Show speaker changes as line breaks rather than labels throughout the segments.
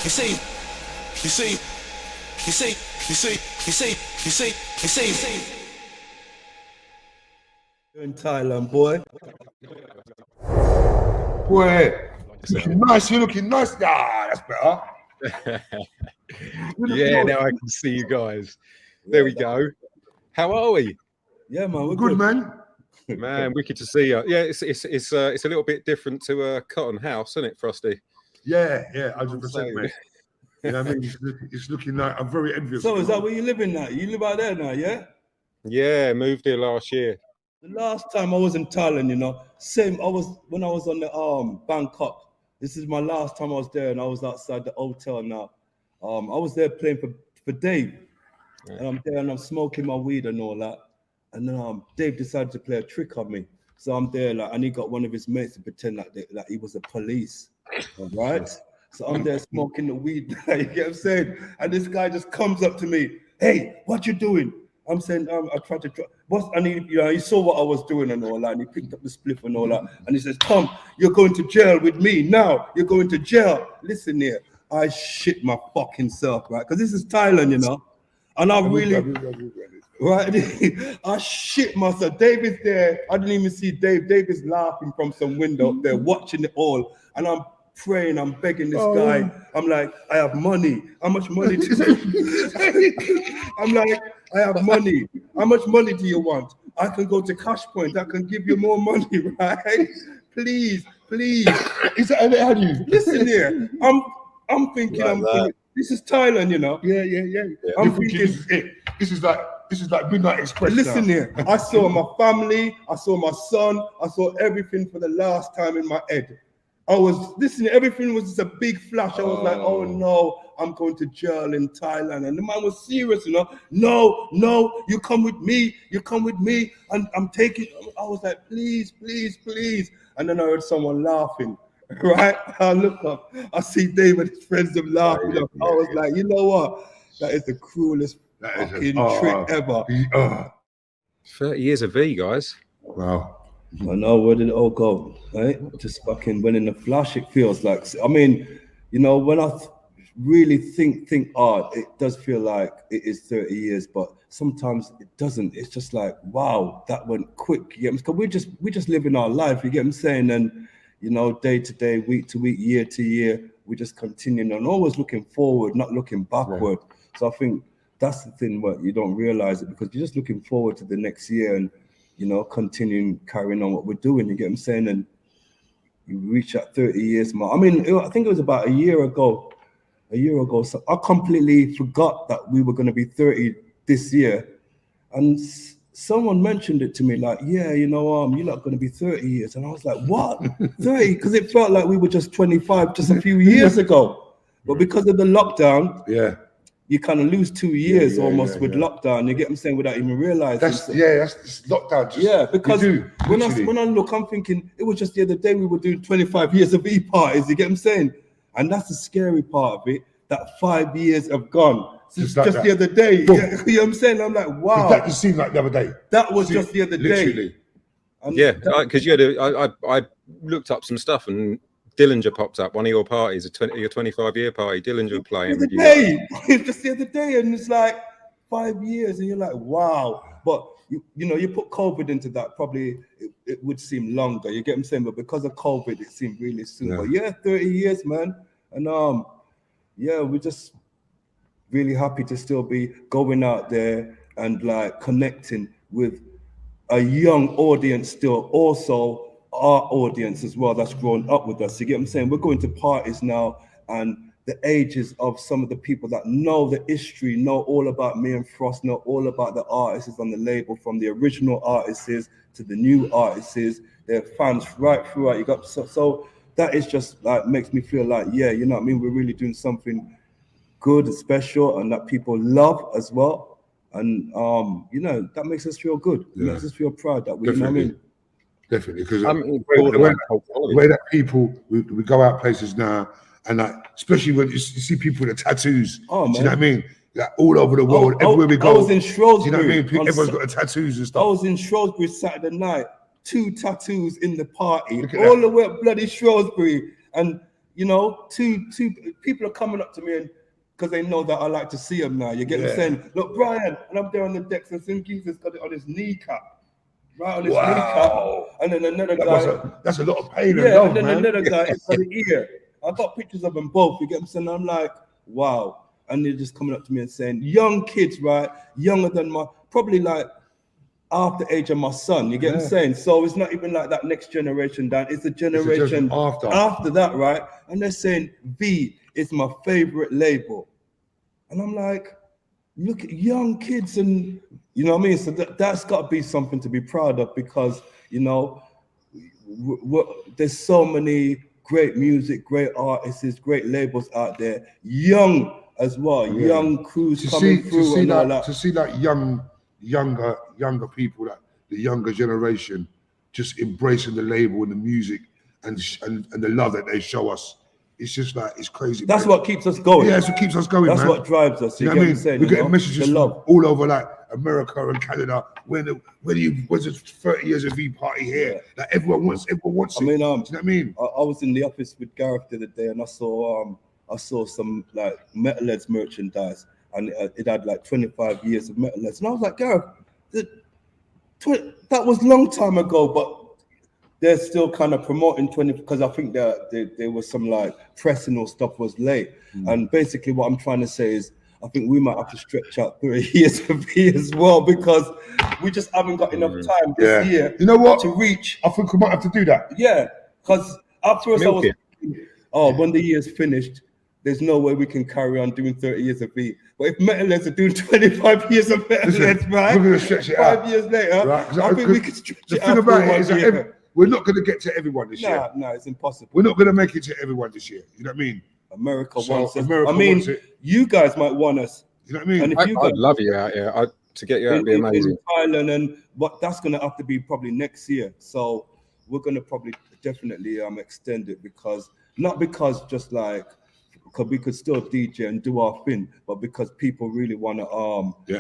You're in Thailand, boy.
Boy, looking nice. You're looking nice. Ah, that's better.
Yeah, now I can see you guys. There we go. How are we?
Yeah, man, we're
Good, man.
Man, wicked to see you. Yeah, it's a little bit different to a cotton house, isn't it, Frosty?
Yeah, 100%, mate. You know what I mean? It's looking like I'm very envious.
So is that where you living now? You live out there now, yeah?
Yeah, moved here last year.
The last time I was in Thailand, you know, when I was on the Bangkok. This is my last time I was there, and I was outside the hotel now. I was there playing for Dave, and I'm there and I'm smoking my weed and all that. And then Dave decided to play a trick on me. So I'm there, like, and he got one of his mates to pretend like he was the police, right? So I'm there smoking the weed, you get what I'm saying? And this guy just comes up to me, hey, what you doing? I'm saying, I tried to, and he saw what I was doing and all that, and he picked up the spliff and all that, and he says, come, you're going to jail with me now, you're going to jail. Listen here, I shit my fucking self, right? Because this is Thailand, you know, and I really, right? I shit myself. Dave is there, I didn't even see Dave. Dave is laughing from some window, they're watching it all, and I'm praying, I'm begging this guy. I'm like, I have money. How much money do you I'm like, I have money. How much money do you want? I can go to Cash Point. I can give you more money, right? Please.
Is that how do you?
Listen here. I'm thinking, this is Thailand, you know.
Yeah.
I'm thinking
this is like Midnight Express.
Listen
now.
here. I saw my family, I saw my son, I saw everything for the last time in my head. I was listening, everything was just a big flash. I was like, oh no, I'm going to jail in Thailand. And the man was serious, you know. No, you come with me, and I'm taking, I was like, please. And then I heard someone laughing, right? I look up, I see David, his friends are laughing. I was like, you know what? That is the cruelest fucking trick ever.
30 years of V, guys.
Wow.
I know, where did it all go, right? Just fucking went in a flash, it feels like. I mean, you know, when I really think hard, it does feel like it is 30 years, but sometimes it doesn't. It's just like, wow, that went quick. You get me? Because we just living our life, you get what I'm saying? And, you know, day to day, week to week, year to year, we're just continuing and always looking forward, not looking backward. Yeah. So I think that's the thing where you don't realize it, because you're just looking forward to the next year and, you know, continuing carrying on what we're doing, you get what I'm saying? And you reach that 30 years mark. I mean, I think it was about a year ago. So I completely forgot that we were going to be 30 this year. And someone mentioned it to me, like, yeah, you know, you're not going to be 30 years. And I was like, what? 30? Because it felt like we were just 25 just a few years ago. But because of the lockdown, you kind of lose 2 years with lockdown. You get what I'm saying? Without even realizing.
That's lockdown.
Because when I look, I'm thinking it was just the other day we were doing 25 years of E-parties. You get what I'm saying? And that's the scary part of it. That 5 years have gone. Just the other day. You know what I'm saying? I'm like, wow.
That just seemed like the other day.
That was just the other
day.
Yeah, because you had I looked up some stuff and Dillinger pops up, one of your parties, your 25-year party. Dillinger playing with you.
It's just the other day, and it's like 5 years, and you're like, wow. But you know, you put COVID into that, probably it would seem longer. You get what I'm saying? But because of COVID, it seemed really soon. Yeah. But 30 years, man, and we're just really happy to still be going out there and like connecting with a young audience still, also our audience as well that's grown up with us. You get what I'm saying? We're going to parties now, and the ages of some of the people that know the history, know all about me and Frost, know all about the artists on the label, from the original artists to the new artists. They're fans right throughout. You got so that is just like makes me feel like, yeah, you know what I mean? We're really doing something good and special, and that people love as well. And you know, that makes us feel good. It makes us feel proud that we, you know what I mean?
Definitely, because the way that people we go out places now, and like especially when you see people with the tattoos, do you know what I mean? Like all over the world, everywhere we go.
I was in Shrewsbury.
Do you know what I mean? Everyone's got the tattoos and stuff.
I was in Shrewsbury Saturday night, 2 tattoos in the party, all the way up bloody Shrewsbury, and you know, two people are coming up to me and because they know that I like to see them now. You get me saying, look, Bryan, and I'm there on the decks and some geezer's got it on his kneecap. Right on his kneecap. And then another guy.
That's a lot of pain.
Yeah, and then another guy is got the ear. I got pictures of them both. You get me saying? I'm like, wow. And they're just coming up to me and saying, young kids, right? Younger than probably like half the age of my son. You get what I'm saying? So it's not even like that next generation down. It's the generation after that, right? And they're saying V is my favorite label. And I'm like, look at young kids, and you know what I mean? So that's got to be something to be proud of, because, you know, there's so many great music, great artists, great labels out there, young as well, young crews coming through and all that.
To see like younger people, like the younger generation, just embracing the label and the music and the love that they show us. It's just like, it's crazy.
That's what keeps us going.
Yeah, that's what keeps us going,
That's what drives us.
You know what I mean? We're getting messages from all over, like America and Canada. Was it 30 years of V party here? Like everyone wants it.
I mean,
do you know what I mean?
I was in the office with Gareth the other day, and I saw some like Metalheads merchandise, and it had like 25 years of Metalheads, and I was like, Gareth, that was a long time ago, but they're still kind of promoting 20, because I think there was some like pressing or stuff was late. And basically what I'm trying to say is, I think we might have to stretch out 30 years of V as well, because we just haven't got enough time this year.
You know what?
To reach.
I think we might have to do that.
Yeah, because afterwards I was thinking, when the year's finished, there's no way we can carry on doing 30 years of V. But if Metalheads are doing 25 years of Metalheads, right?
We're going to stretch it out.
5 years later,
right?
I think we could stretch it out.
The thing about it is that we're not going to get to everyone this year.
No, it's impossible.
We're not going to make it to everyone this year. You know what I mean?
America wants us. You guys might want us.
You know what I mean?
And if
I'd love you out here. To get you out would be amazing.
In Thailand, but that's going to have to be probably next year. So we're going to probably definitely extend it, because we could still DJ and do our thing, but because people really want to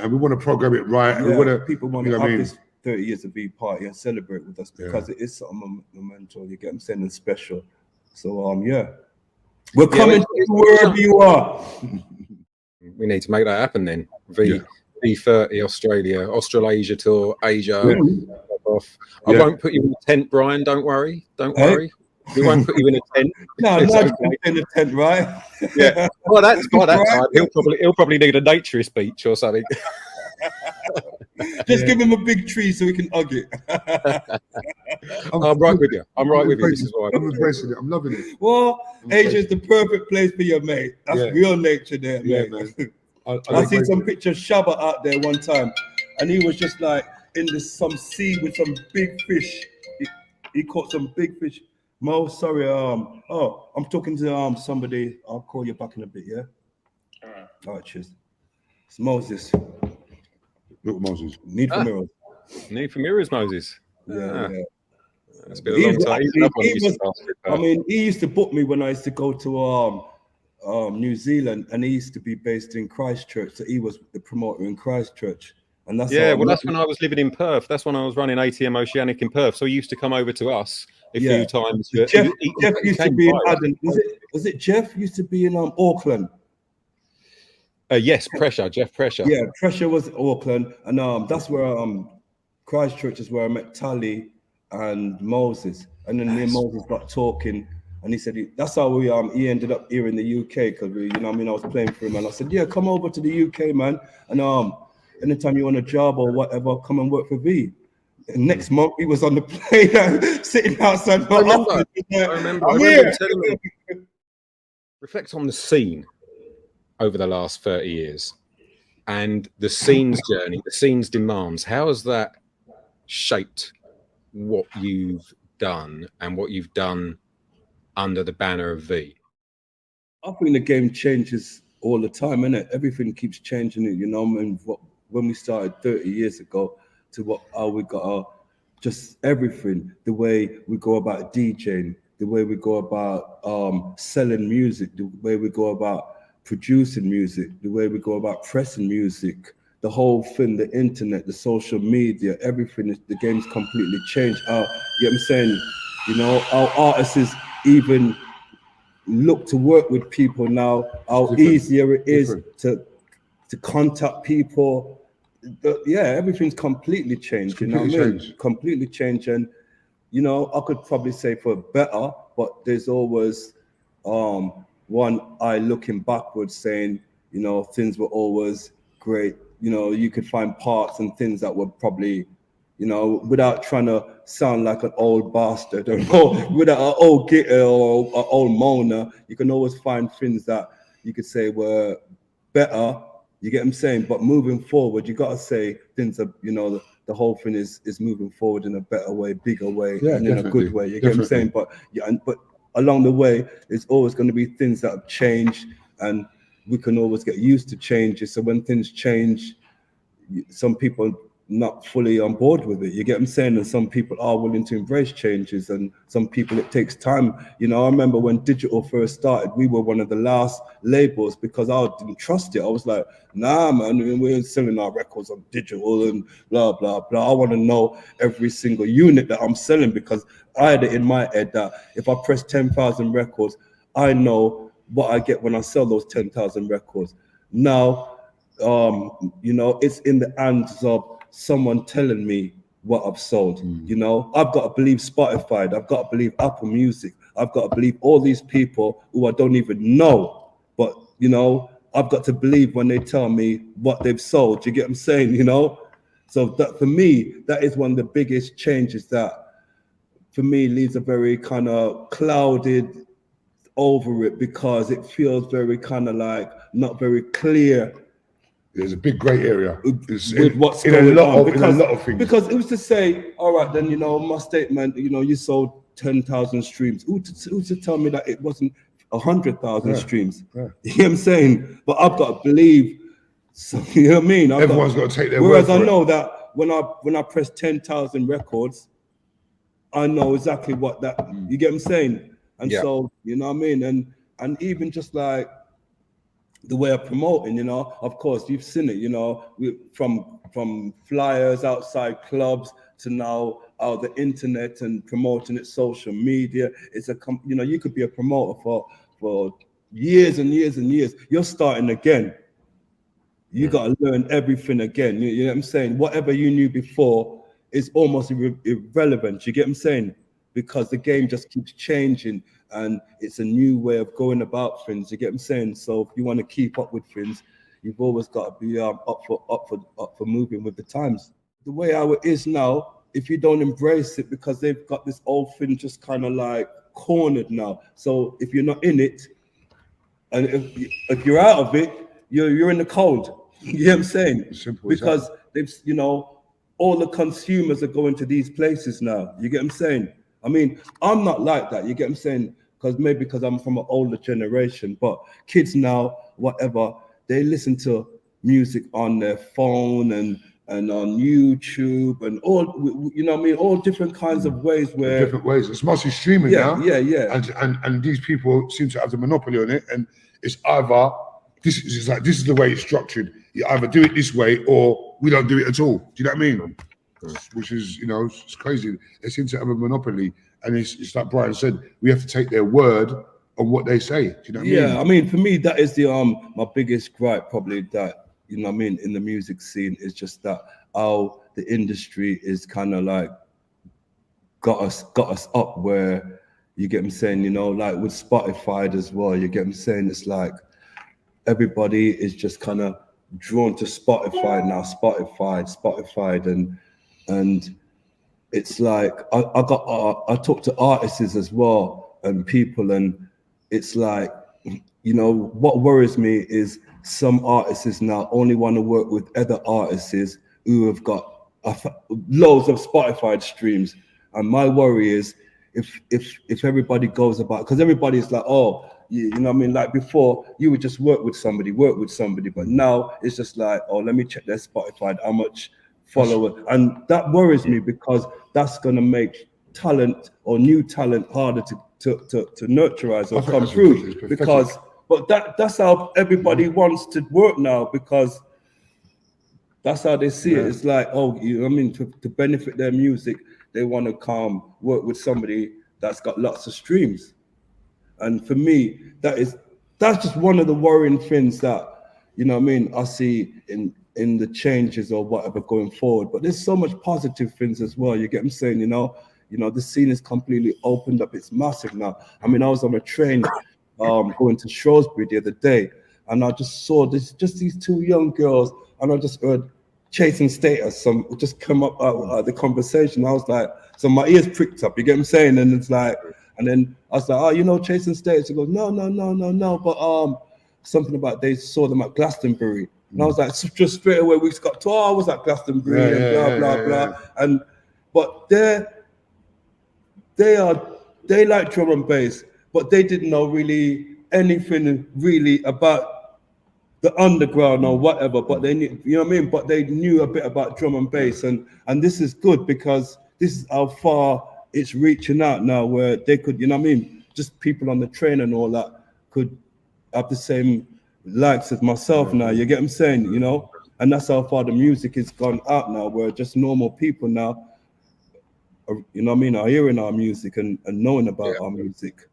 and we want to program it right. And we want to,
people want to have this 30 years of V party and celebrate with us, because it is something monumental. You get what I'm saying, and special. So we're coming to wherever you are.
We need to make that happen then. V30 Australia, Australasia tour, Asia. I won't put you in a tent, Bryan. Don't worry. We won't put you in a tent.
No, in a tent, right?
Yeah. Well, that's by that time. He'll probably need a naturist beach or something.
Just give him a big tree so we can hug it.
I'm right with you. This is why
I'm embracing it. I'm loving it.
Well, Asia is the perfect place for you, mate. That's real nature there, mate.
Man.
I seen some pictures of Shabba out there one time, and he was just like in some sea with some big fish. He caught some big fish. Mo, sorry. I'm talking to somebody. I'll call you back in a bit. Yeah. All right. Cheers. It's Moses.
Look, Moses.
Need for mirrors.
Need for mirrors, Moses.
Yeah.
It's been a long time.
He used to book me when I used to go to New Zealand, and he used to be based in Christchurch. So he was the promoter in Christchurch. And that's
that's when I was living in Perth. That's when I was running ATM Oceanic in Perth. So he used to come over to us a few times.
Jeff used to be in Adam. Was it Jeff used to be in Auckland?
Yes, Jeff Pressure.
Yeah, Pressure was Auckland, and that's where Christchurch is where I met Tally and Moses, and then me and Moses got talking, and he said that's how he ended up here in the UK, because I was playing for him, and I said, yeah, come over to the UK, man, and anytime you want a job or whatever, come and work for V. And next month he was on the plane sitting outside my office.
I remember telling him. Reflect on the scene over the last 30 years and the scene's journey, the scene's demands. How has that shaped what you've done and what you've done under the banner of V?
I think the game changes all the time, innit? Everything keeps changing it, when we started 30 years ago to how we got just everything, the way we go about DJing, the way we go about selling music, the way we go about producing music, the way we go about pressing music, the whole thing, the internet, the social media, everything, the game's completely changed. You know what I'm saying? Our artists is even look to work with people now, how easier it is to contact people. Yeah, everything's completely changed. Completely changed. And you know, I could probably say for better, but there's always one eye looking backwards, saying, you know, things were always great. You know, you could find parts and things that were probably, you know, without trying to sound like an old bastard or without an old gitter or an old moaner, you can always find things that you could say were better. You get what I'm saying? But moving forward, you got to say things are, you know, the whole thing is moving forward in a better way, bigger way, and in a good way. You get what I'm saying? But but along the way, there's always going to be things that have changed, and we can always get used to changes. So when things change, some people not fully on board with it. You get what I'm saying? And some people are willing to embrace changes, and some people it takes time. You know, I remember when digital first started, we were one of the last labels because I didn't trust it. I was like, nah, man, we're selling our records on digital and blah, blah, blah. I want to know every single unit that I'm selling, because I had it in my head that if I press 10,000 records, I know what I get when I sell those 10,000 records. Now, you know, it's in the hands of someone telling me what I've sold. You know, I've got to believe Spotify, I've got to believe Apple Music, I've got to believe all these people who I don't even know, but you know, I've got to believe when they tell me what they've sold. You get what I'm saying? You know, so that for me, that is one of the biggest changes that for me leaves a very kind of clouded over it, because it feels very kind of like not very clear.
There's a big grey area
with what's going on,
in a lot of things.
Because it was to say, all right, then, you know, my statement, you know, you sold 10,000 streams. Who to tell me that it wasn't 100,000 streams? You know what I'm saying? But I've got to believe. So, you know what I mean?
Everyone's got to take their
word.
Whereas
I know that when I press 10,000 records, I know exactly what that. You get what I'm saying? And so, you know what I mean? And even just like the way of promoting, you know, of course, you've seen it, you know, from flyers outside clubs to now the internet and promoting it, social media. It's you know, you could be a promoter for years and years and years. You're starting again. You got to learn everything again. You know what I'm saying? Whatever you knew before is almost irrelevant. You get what I'm saying? Because the game just keeps changing, and it's a new way of going about things. You get what I'm saying? So if you want to keep up with things, you've always got to be up for moving with the times. The way how it is now, if you don't embrace it, because they've got this old thing just kind of like cornered now. So if you're not in it, and if you're out of it, you're in the cold. You know what I'm saying? Because they've, you know, all the consumers are going to these places now. You get what I'm saying? I mean, I'm not like that. You get what I'm saying? Because I'm from an older generation. But kids now, whatever, they listen to music on their phone and on YouTube and all, you know what I mean? All different kinds of ways where
different ways. It's mostly streaming now.
Yeah.
And these people seem to have the monopoly on it. And it's either this is the way it's structured. You either do it this way or we don't do it at all. Do you know what I mean? Which is, you know, it's crazy. They seem to have a monopoly, and it's like Bryan said, we have to take their word on what they say. Do you know what I mean?
Yeah, I mean, for me, that is the my biggest gripe, probably, that, you know what I mean, in the music scene, is just that how the industry is kind of like got us up where, you get what I'm saying, you know, like with Spotify as well. You get what I'm saying? It's like everybody is just kind of drawn to Spotify now, Spotify, and it's like I talk to artists as well and people, and it's like, you know, what worries me is some artists now only want to work with other artists who have got loads of Spotify streams, and my worry is if everybody goes about, because everybody's like, oh, you know what I mean? Like before, you would just work with somebody, but now it's just like, oh, let me check their Spotify, how much follower, and that worries me, because that's gonna make talent or new talent harder to nurturize or come through. Because, but that's how everybody wants to work now, because that's how they see it. It's like, oh, you know what I mean, to benefit their music, they want to come work with somebody that's got lots of streams. And for me, that's just one of the worrying things that, you know what I mean, I see in the changes or whatever going forward. But there's so much positive things as well. You get what I'm saying? You know, the scene is completely opened up. It's massive now. I mean, I was on a train going to Shrewsbury the other day, and I just saw just these two young girls, and I just heard Chasing Status, some just come up out the conversation. I was like, so my ears pricked up, you get what I'm saying? And it's like, and then I was like, oh, you know, Chasing Status. He goes, no, but something about they saw them at Glastonbury. And I was like, just straight away we got to, I was at Glastonbury and blah. And but they like drum and bass, but they didn't know really anything really about the underground or whatever, but they knew, you know what I mean? But they knew a bit about drum and bass, and this is good because this is how far it's reaching out now, where they could, you know what I mean? Just people on the train and all that could have the same likes as myself now, you get what I'm saying, you know? And that's how far the music has gone out now, where just normal people now, you know what I mean, are hearing our music and knowing about our music.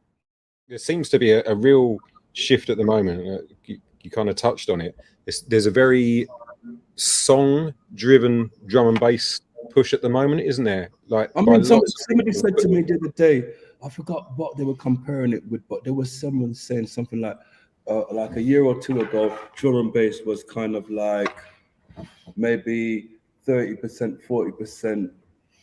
There seems to be a real shift at the moment. You kind of touched on it. There's a very song-driven drum and bass push at the moment, isn't there? Like,
I mean, somebody said to me the other day, I forgot what they were comparing it with, but there was someone saying something like a year or two ago, drum and bass was kind of like maybe 30%, 40%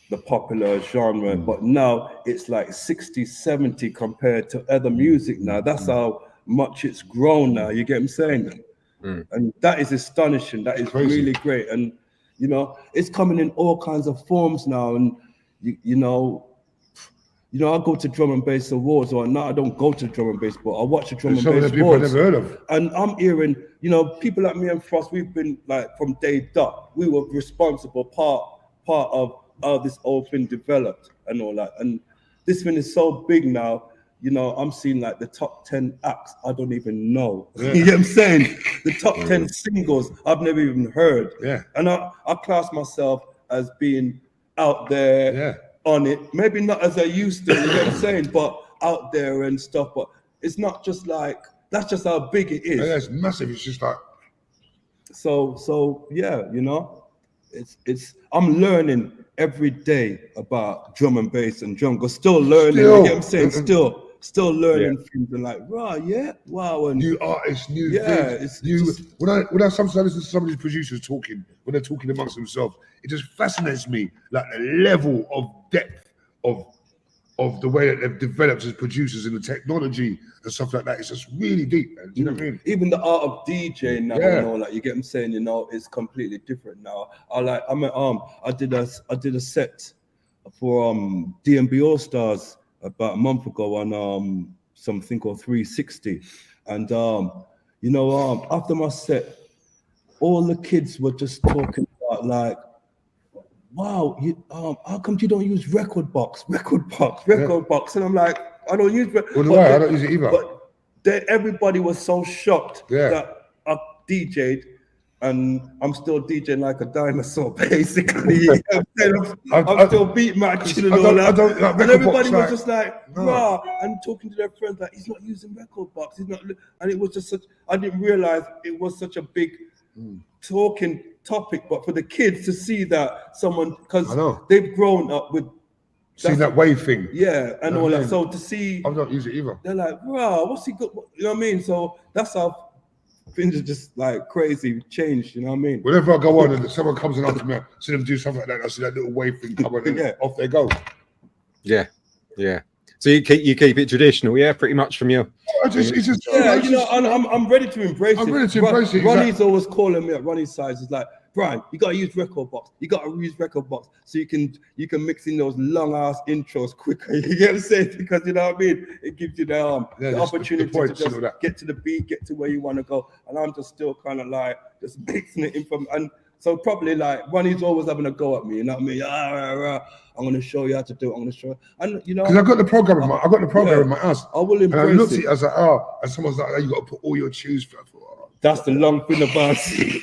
the popular genre, but now it's like 60, 70 compared to other music now. That's how much it's grown now, you get what I'm saying? And that is astonishing. That is really great. And, you know, it's coming in all kinds of forms now. And, you know, I go to drum and bass awards, or no, I don't go to drum and bass, but I watch the drum and bass
people
awards.
I've never heard of.
And I'm hearing, you know, people like me and Frost, we've been like from day dot, we were responsible part of how this whole thing developed and all that. And this thing is so big now, you know, I'm seeing like the top 10 acts I don't even know. You know what I'm saying? The top 10 singles I've never even heard. And I class myself as being out there on it. Maybe not as I used to, you know what I'm saying? But out there and stuff. But it's not just like, that's just how big it is.
Yeah, it's massive. It's just like.
So yeah, you know, I'm learning every day about drum and bass and jungle. Still learning, you know what I'm saying? Still learning things and like, right, wow. And
new artists, new things. When I sometimes listen to some of these producers talking, when they're talking amongst themselves, it just fascinates me, like the level of depth of the way that they've developed as producers and the technology and stuff like that. It's just really deep, man. Do you know what I mean?
Even the art of DJing now and all that, you get what I'm saying, you know, it's completely different now. I did a set for D&B All Stars about a month ago on something called 360. And you know, after my set, all the kids were just talking about like, wow, how come you don't use record box? And I'm like, I don't use record box.
I don't use it either.
But everybody was so shocked that I DJ'd, and I'm still DJing like a dinosaur, basically. I'm still beat matching and all that. And everybody was just like, rah, and talking to their friends like, he's not using record box. He's not, and it was just such, I didn't realize it was such a big talking topic, but for the kids to see that someone, because they've grown up with
seeing that wave thing,
and all that. So to see,
I don't use it either.
They're like, wow, what's he got? You know what I mean? So that's how things are just like crazy changed. You know what I mean?
Whenever I go on and someone comes and after me, I see them do something like that. I see that little wave thing come on, and off they go. Yeah.
So you keep it traditional, pretty much from your.
I'm ready to embrace it.
I'm ready to embrace it.
Ronnie's always calling me at Ronnie's size. It's like, Bryan, you gotta use record box. You gotta use record box so you can mix in those long ass intros quicker. You get what I'm saying? Because you know what I mean. It gives you the opportunity to just get to the beat, get to where you want to go. And I'm just still kind of like just mixing it in from and. So probably like Ronnie's always having a go at me, you know what I mean? I'm gonna show you how to do it. I'm gonna show you, and you know,
because I got the program in my house.
I will embrace
and I looked at it. I was like, and someone's like, you got to put all your tunes.
That's the long thing about it.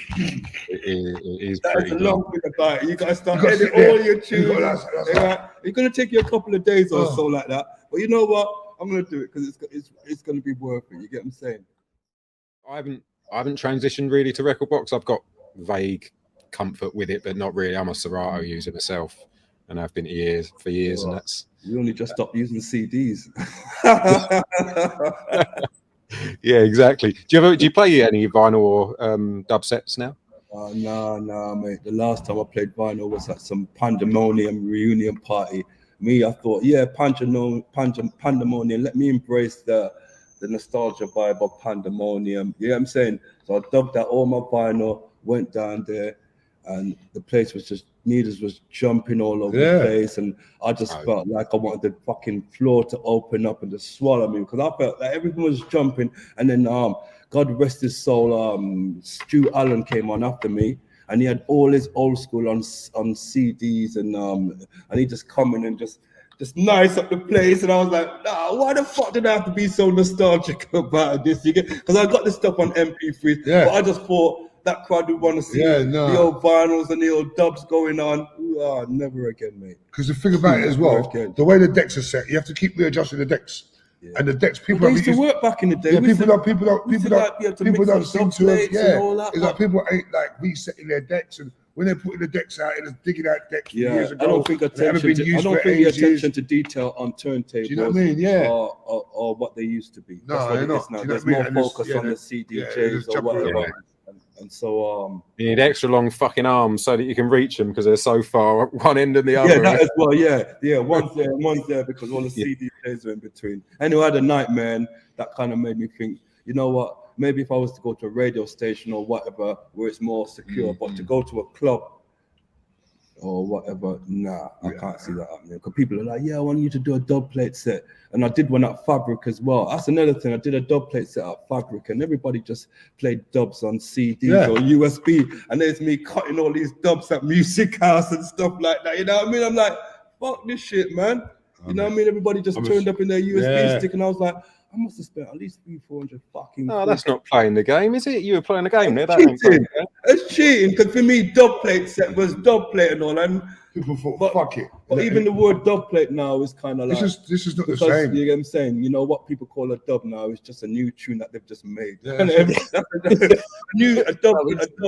It is.
That's the long thing about it. You got to start editing all your tunes. It's gonna take you a couple of days or so like that. But you know what? I'm gonna do it because it's gonna be worth it. You get what I'm saying?
I haven't transitioned really to record box. I've got vague comfort with it, but not really. I'm a Serato user myself, and I've been for years, and that's.
We only just stopped using CDs.
Yeah, exactly. Do you play any vinyl or dub sets now?
Nah, mate. The last time I played vinyl was at some Pandemonium reunion party. I thought, yeah, Pandemonium. Let me embrace the nostalgia vibe of Pandemonium. You know what I'm saying? So I dubbed out all my vinyl, went down there, and the place was just needles was jumping all over the place, and I just felt like I wanted the fucking floor to open up and just swallow me because I felt like everything was jumping. And then God rest his soul, Stu Allen came on after me, and he had all his old school on CDs, and he just come in and just nice up the place, and I was like, nah, why the fuck did I have to be so nostalgic about this? You get, because I got this stuff on MP3, but I just thought that crowd would want to see the old vinyls and the old dubs going on. Never again, mate.
Because the thing about it as well, the way the decks are set, you have to keep readjusting the decks. Yeah. And the decks, people
used to work back in the day.
Yeah, people don't seem to have. Yeah, it's like people ain't like resetting their decks, and when they're putting the decks out, it's digging out decks years ago.
I don't think the attention to detail on turntables.
Do you know what I mean? Yeah.
Or what they used to be.
No, they're not.
Now. There's more focus on the CDJs or whatever.
Yeah.
And so
you need extra long fucking arms so that you can reach them because they're so far at one end and the other.
Yeah, that as well. Yeah. One's there because all the CDJs are in between. Anyway, I had a nightmare, and that kind of made me think, you know what? Maybe if I was to go to a radio station or whatever where it's more secure, but to go to a club or whatever, I can't see that happening. Because people are like, yeah, I want you to do a dub plate set. And I did one at Fabric as well. That's another thing. I did a dub plate set at Fabric, and everybody just played dubs on CDs or USB. And there's me cutting all these dubs at Music House and stuff like that. You know what I mean? I'm like, fuck this shit, man. You know what I mean? Everybody just turned up in their USB stick, and I was like, I must have spent at least 300-400 fucking.
Oh, that's not playing the game, is it? You were playing the game there.
It's cheating because for me, dub plate set was dub plate and all, and
people thought, fuck it.
But even the word dub plate now is kind of like
this is not the same.
You know what I'm saying? You know what people call a dub now is just a new tune that they've just made.
Yeah.
A dub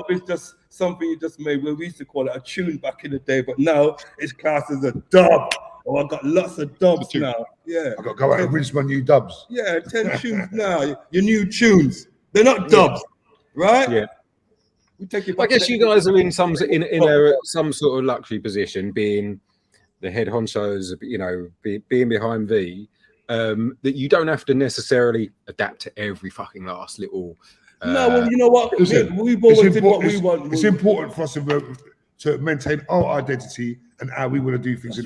is just something you just made. We used to call it a tune back in the day, but now it's classed as a dub. Oh, I got lots of dubs now. Yeah.
I got to go out and rinse my new dubs.
Yeah, 10 tunes now. Your new tunes. They're not dubs, right?
Yeah.
We take it
I guess you guys are in some sort of luxury position, being the head honchos, you know, being behind V, that you don't have to necessarily adapt to every fucking last little.
No, well, you know what? We've always did what we want.
It's important for us to maintain our identity and how we want to do things.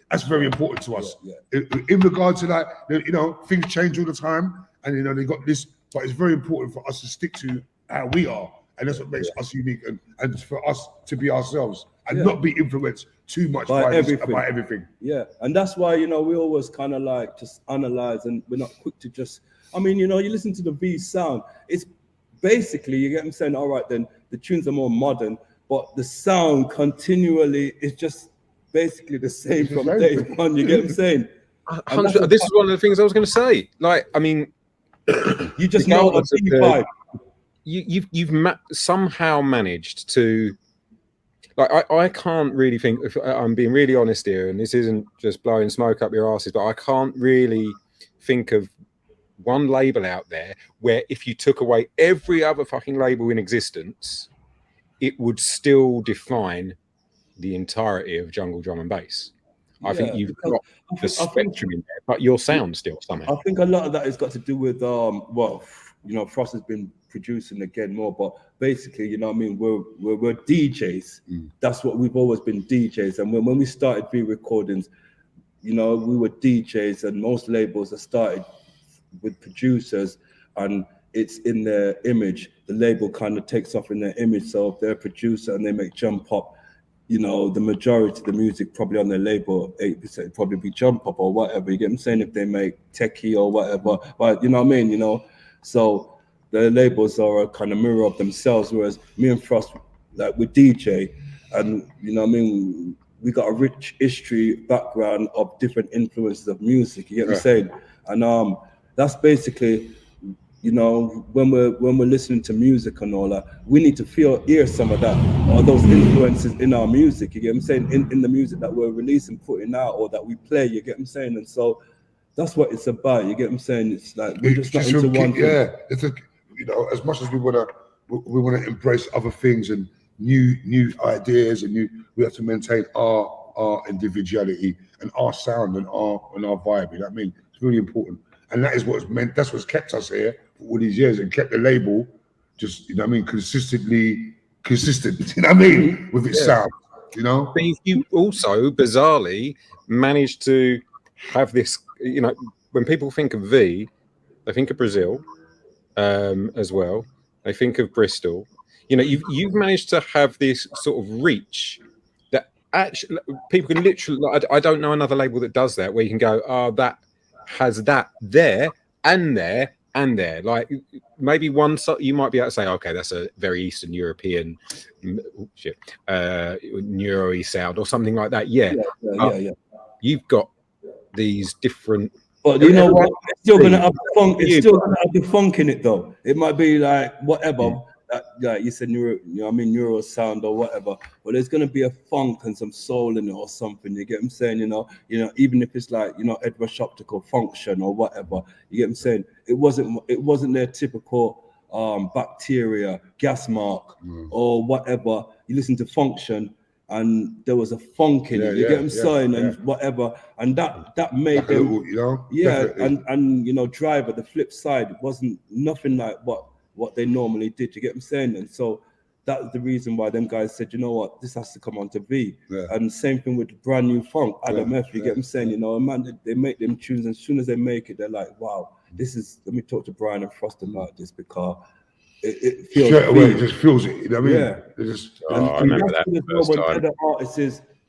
That's very important to us. In regard to that, you know, things change all the time, and you know they got this, but it's very important for us to stick to how we are, and that's what makes us unique, and for us to be ourselves and not be influenced too much by everything.
Yeah, and that's why, you know, we always kind of like just analyze, and we're not quick to just. I mean, you know, you listen to the V sound. It's basically, you get what I'm saying. All right, then the tunes are more modern, but the sound continually is just basically the same from day one. You get what I'm saying?
This is one of the things I was going to say. Like, I mean,
you just know what vibe.
You've somehow managed to. Like, I can't really think. If I'm being really honest here, and this isn't just blowing smoke up your asses, but I can't really think of one label out there where if you took away every other fucking label in existence, it would still define the entirety of jungle drum and bass. I think you've got the spectrum in there, but your sound still somehow.
I think a lot of that has got to do with well, you know, Frost has been producing again more, but basically, you know what I mean, we're DJs. That's what we've always been, DJs. And when we started V Recordings, you know, we were DJs, and most labels have started with producers, and it's in their image. The label kind of takes off in their image. So if they're a producer and they make jump pop, you know, the majority of the music probably on their label, 8% probably be jump pop or whatever. You get what I'm saying? If they make techie or whatever, but you know what I mean? You know, so the labels are a kind of mirror of themselves. Whereas me and Frost, like we DJ, and you know what I mean, we got a rich history background of different influences of music. You get what I'm saying? And that's basically, you know, when we're listening to music and all that, we need to hear some of that, or those influences in our music. You get what I'm saying? In the music that we're releasing, putting out, or that we play. You get what I'm saying? And so that's what it's about. You get what I'm saying? It's like we're just not into one thing.
Yeah, it's a, you know, as much as we wanna embrace other things and new ideas and we have to maintain our individuality and our sound and our vibe. You know what I mean? It's really important, and that is what's meant. That's what's kept us here for all these years and kept the label just, you know what I mean, consistent. You know what I mean, with its sound. You know,
but you also bizarrely managed to have this. You know, when people think of V, they think of Brazil as well. They think of Bristol. You know, you've managed to have this sort of reach that actually people can literally. I don't know another label that does that, where you can go, oh, that has that there and there and there. Like maybe one, you might be able to say, okay, that's a very Eastern European Neuro-y sound or something like that. Yeah. You've got these different.
But you know what? It's still gonna have the funk. It's still gonna have the funk in it, though. It might be like whatever. Like you said, neuro, you know, I mean, neuro sound or whatever. But there's gonna be a funk and some soul in it or something. You get what I'm saying? You know, even if it's like, you know, Edward Shoptical function or whatever. You get what I'm saying? It wasn't their typical bacteria, gas mark or whatever. You listen to function. And there was a funk in it, you get what I'm saying, and whatever, and that made
like
them,
little, you know,
and you know, Driver, the flip side, wasn't nothing like what they normally did, you get what I'm saying, and so that's the reason why them guys said, you know what, this has to come onto V, and same thing with the brand new funk, Adam F, you get what I'm saying, you know, man, they make them tunes, and as soon as they make it, they're like, wow, this is. Let me talk to Bryan and Frost about this because. It feels
straight away, it just feels it. You know what I mean?
Yeah.
I remember that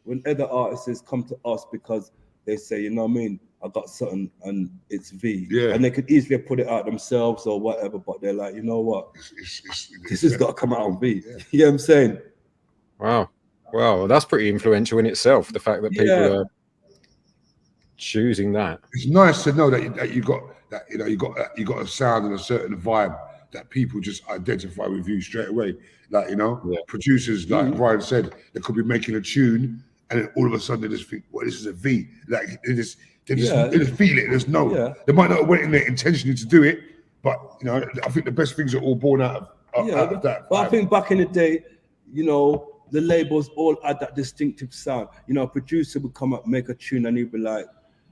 when other artists come to us because they say, you know what I mean, I got something and it's V.
Yeah.
And they could easily put it out themselves or whatever, but they're like, you know what? This has got to come out on V. Yeah. You know what I'm saying?
Wow. Well, that's pretty influential in itself. The fact that people are choosing that.
It's nice to know that you got that, you know, you got a sound and a certain vibe that people just identify with you straight away. Like, you know, producers, like Bryan said, they could be making a tune and then all of a sudden they just think, well, this is a V. Like they just feel it. There's no, they might not have went in there intentionally to do it, but you know, I think the best things are all born out of that.
But I think back in the day, you know, the labels all had that distinctive sound. You know, a producer would come up, make a tune, and he'd be like,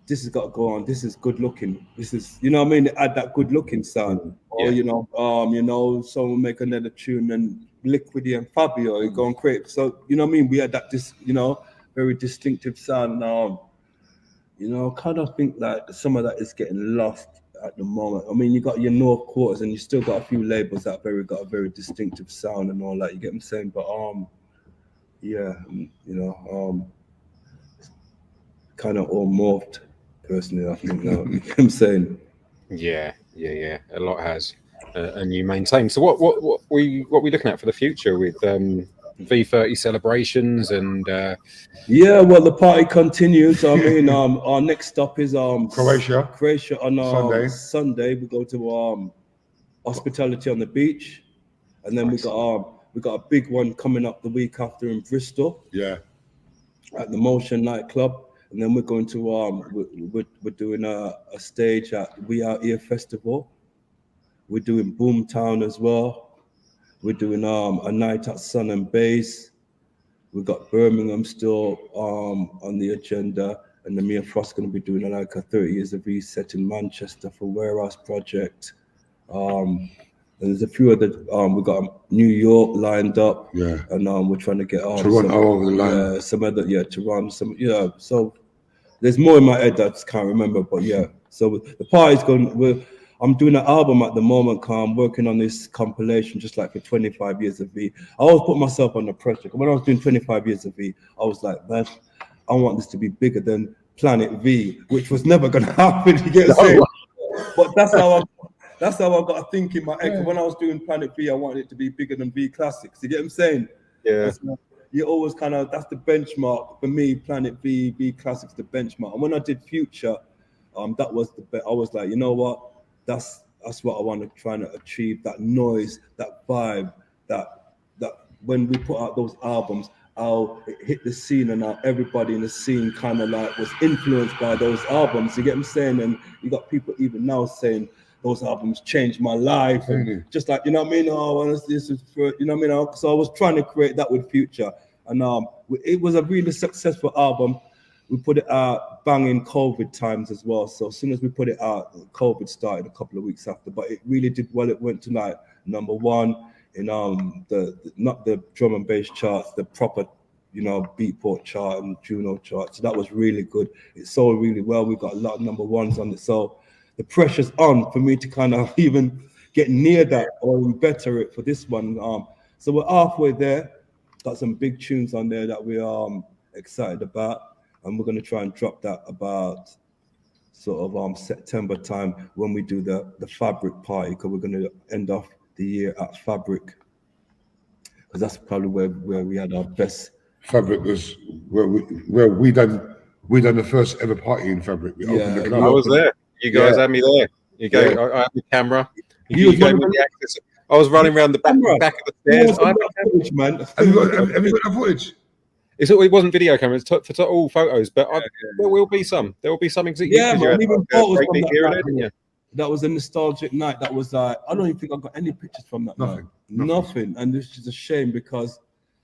this has got to go on. This is good looking. This is, you know what I mean? They add that good looking sound. Or, you know, someone make another tune and Liquidy and Fabio, you go and create. So, you know what I mean? We had that, you know, very distinctive sound. You know, kind of think like some of that is getting lost at the moment. I mean, you got your North Quarters and you still got a few labels that got a very distinctive sound and all that. You get what I'm saying? But, you know, kind of all morphed. Personally, I think now. You know what I'm saying?
Yeah. A lot has, and you maintain. So, what we looking at for the future with V30 celebrations and?
Well, the party continues. I mean, our next stop is
Croatia
on Sunday. We go to Hospitality on the Beach, and then we got a big one coming up the week after in Bristol.
Yeah,
at the Motion nightclub. And then we're going to we're doing a stage at We Out Here Festival. We're doing Boomtown as well. We're doing a night at Sun and Bass. We've got Birmingham still on the agenda, and then me and Frost going to be doing like a 30 years of reset in Manchester for Warehouse Project. And there's a few other. We've got New York lined up.
Yeah.
And we're trying to get
Toronto over the line.
Some other Toronto. So there's more in my head that I just can't remember. But yeah. So the party's going. I'm doing an album at the moment. I'm working on this compilation, just like for 25 years of V. I always put myself under pressure. When I was doing 25 years of V, I was like, man, I want this to be bigger than Planet V, which was never going to happen. You get what I'm saying? But that's how I got to think in my head. Yeah. When I was doing Planet V, I wanted it to be bigger than V Classics. You get what I'm saying?
Yeah.
You always that's the benchmark for me. Planet V Classics, the benchmark. And when I did Future, that was the best. I was like, you know what, that's what I want to try to achieve. That noise, that vibe, that when we put out those albums, how it hit the scene and how everybody in the scene kind of like was influenced by those albums. You get what I'm saying? And you got people even now saying those albums changed my life, and just like, you know what I mean? Oh, this is for, you know what I mean? So I was trying to create that with Future, and it was a really successful album. We put it out banging COVID times as well. So as soon as we put it out, COVID started a couple of weeks after, but it really did well. It went to like #1 in the not the drum and bass charts, the proper, you know, Beatport chart and Juno chart. So that was really good. It sold really well. We got a lot of #1s on it. So the pressure's on for me to kind of even get near that or even better it for this one. So we're halfway there. Got some big tunes on there that we are excited about, and we're gonna try and drop that about sort of September time when we do the Fabric party, because we're gonna end off the year at Fabric, because that's probably where we had our best.
Fabric was where we done the first ever party in Fabric. We opened the club.
I was there. You guys had me there. You gave, I had the camera. You gave me the access. I was running around the back of the stairs. I had the
footage, man.
Have you got the footage?
It wasn't video cameras, for all photos, but there will be some. There will be some exhibits.
Yeah, man, even photos from that
night.
That was a nostalgic night. That was I don't even think I got any pictures from that night. Nothing. And it's just a shame because,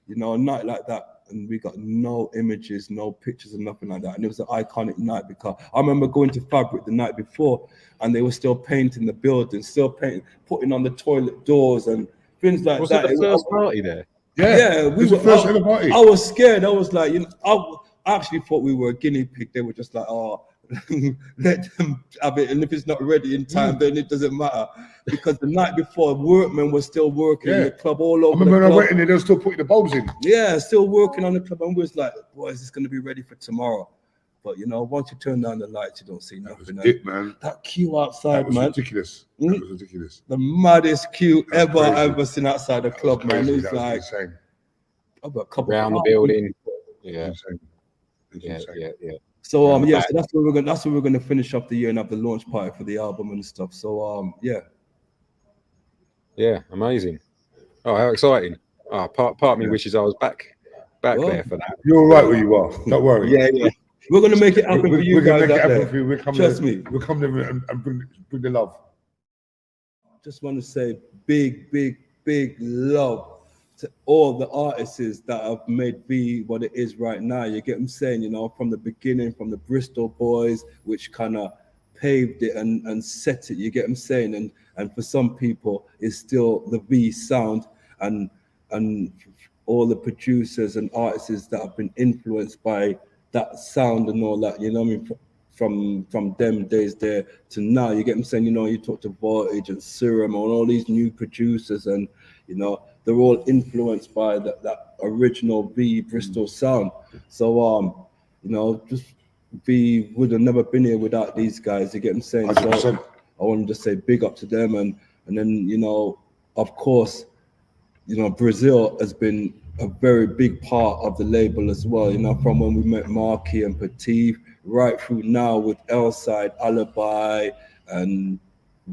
you know, a night like that, and we got no images, no pictures, and nothing like that. And it was an iconic night because I remember going to Fabric the night before, and they were still painting the building, still painting, putting on the toilet doors and things like
was
that.
Was it the first party there?
Yeah, we were first ever party.
I was scared. I was like, you know, I actually thought we were a guinea pig. They were just like, oh, let them have it, and if it's not ready in time, then it doesn't matter. Because the night before, workmen were still working in the club all over. I
remember when I went in there, they were still putting the bulbs in. Yeah,
still working on the club, and we was like, boys, it's gonna be ready for tomorrow. But you know, once you turn down the lights, you don't see nothing.
It, man.
That queue outside,
that was
man.
Ridiculous. That was ridiculous.
The maddest queue ever I've ever seen outside the club, man. It's like
about
a couple
around the building. Yeah.
Yeah.
So so that's where we're gonna finish up the year and have the launch party for the album and stuff. So
yeah, amazing. Oh, how exciting! Part of me wishes I was back there for that.
You're all right where you are. Don't worry.
Yeah. We're gonna make it happen for you guys. Trust me.
We'll come there and bring the love.
Just want to say big love to all the artists that have made V what it is right now. You get what I'm saying? You know, from the beginning, from the Bristol boys, which kind of paved it and set it. You get what I'm saying? And for some people, it's still the V sound, and all the producers and artists that have been influenced by that sound and all that. You know what I mean? From them days there to now. You get what I'm saying? You know, you talk to Voltage and Serum and all these new producers, and you know, they're all influenced by that original V Bristol sound. So you know, just V would have never been here without these guys. You get what I'm saying?
100%.
So I want to just say big up to them, and then, you know, of course, you know, Brazil has been a very big part of the label as well. You know, from when we met Marky and Petit, right through now with L-Side, Alibi, and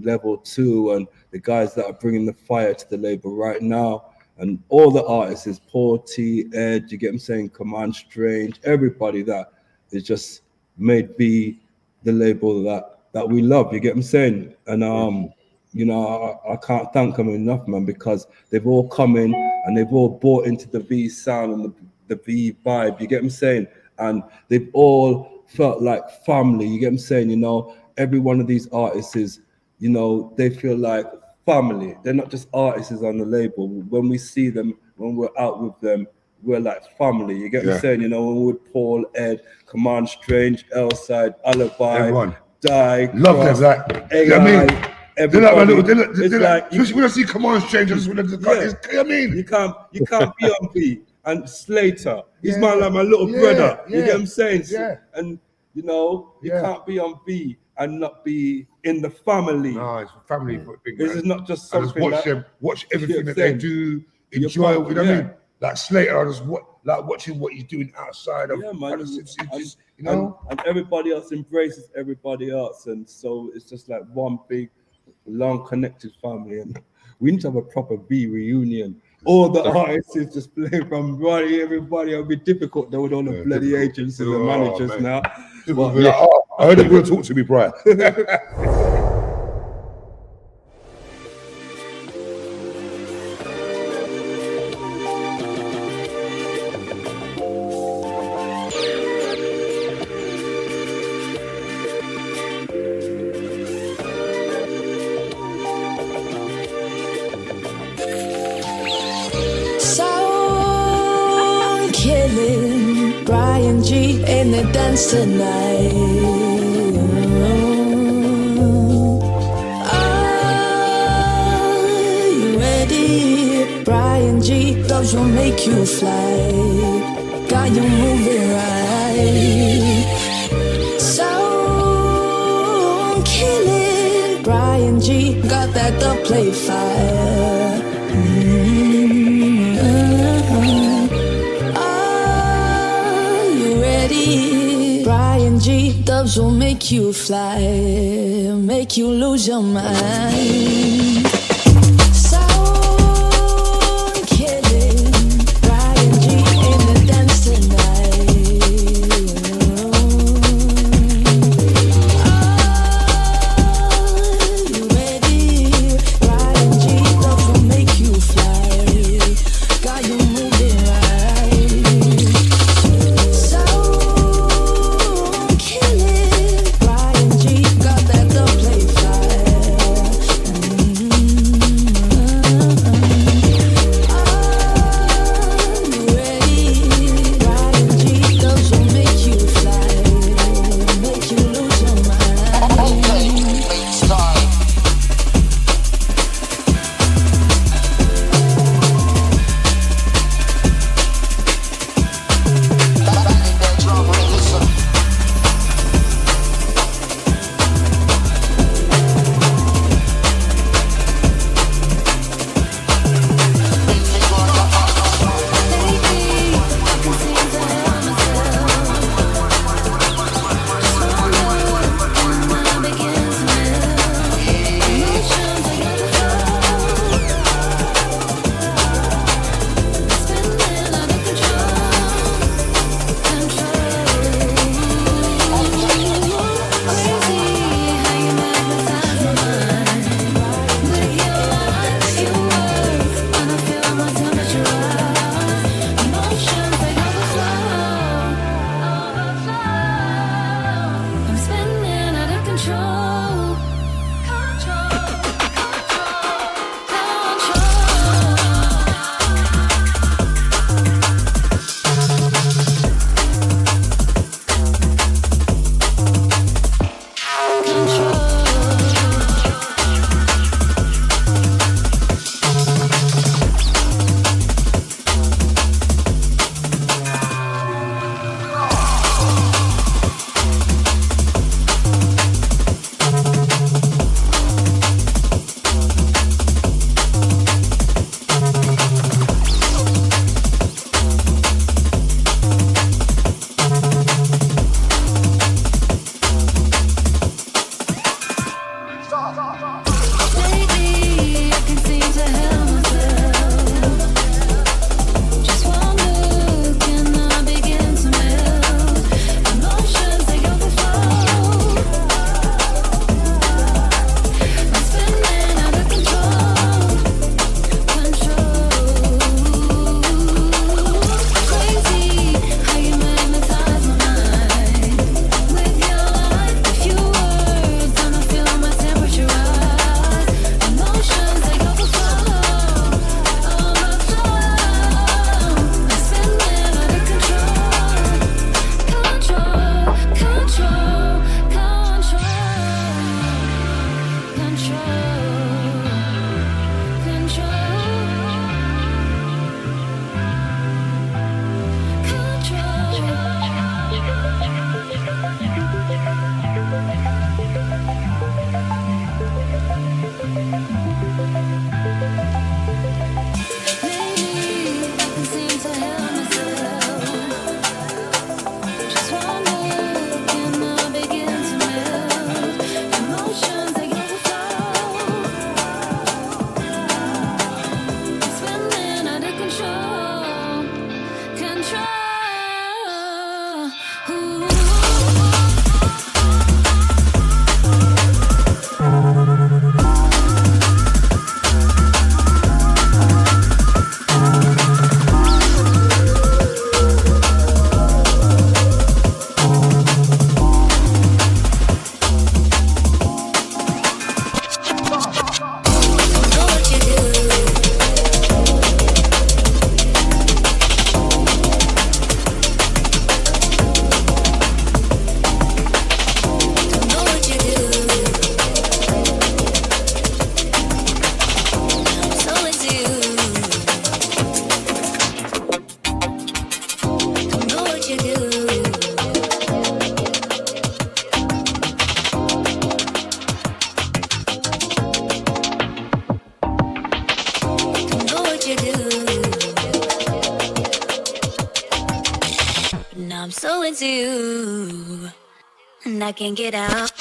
Level 2, and the guys that are bringing the fire to the label right now, and all the artists is Paul T, Ed, you get what I'm saying, Command Strange, everybody that is just made V the label that we love, you get what I'm saying? And you know, I can't thank them enough, man, because they've all come in and they've all bought into the V sound and the V vibe, you get what I'm saying? And they've all felt like family, you get what I'm saying? You know, every one of these artists is, you know, they feel like family. They're not just artists on the label. When we see them, when we're out with them, we're like family. You get what I'm saying? You know, when we're with Paul, Ed, Command Strange, L-Side, Alibi,
everyone.
Die,
love them, that.
AI,
I mean,
everybody.
They're like, when I see Command Strange, I just want to, I mean,
you can't be on V. And Slater, he's like my little brother. You get what I'm saying?
Yeah.
And you know, you can't be on V and not be in the family.
No, it's family.
This is not just something.
Watch everything that they do. Enjoy. You know what I mean? like Slater, I just watching what he's doing outside of.
Yeah, man.
It's just, you know,
and everybody else embraces everybody else, and so it's just like one big, long connected family. And we need to have a proper B reunion. All the artists is just playing from bloody everybody. It'll be difficult though with all the bloody agents and the managers now.
People will be like, oh, I heard they're going to talk to me, Bryan.
Sound killing Bryan G in the dance tonight. Are you ready? Bryan G, those will make you fly. Got you moving right. Sound killing Bryan G, got that to play fire. Are you ready? Bryan G, dubs will make you fly, make you lose your mind. Sound killing Bryan G in the dance tonight. Are you ready? Bryan G, dubs will make you fly, got you moving right. Sound killing Bryan G, got that to play fire. into you, and I can't get out.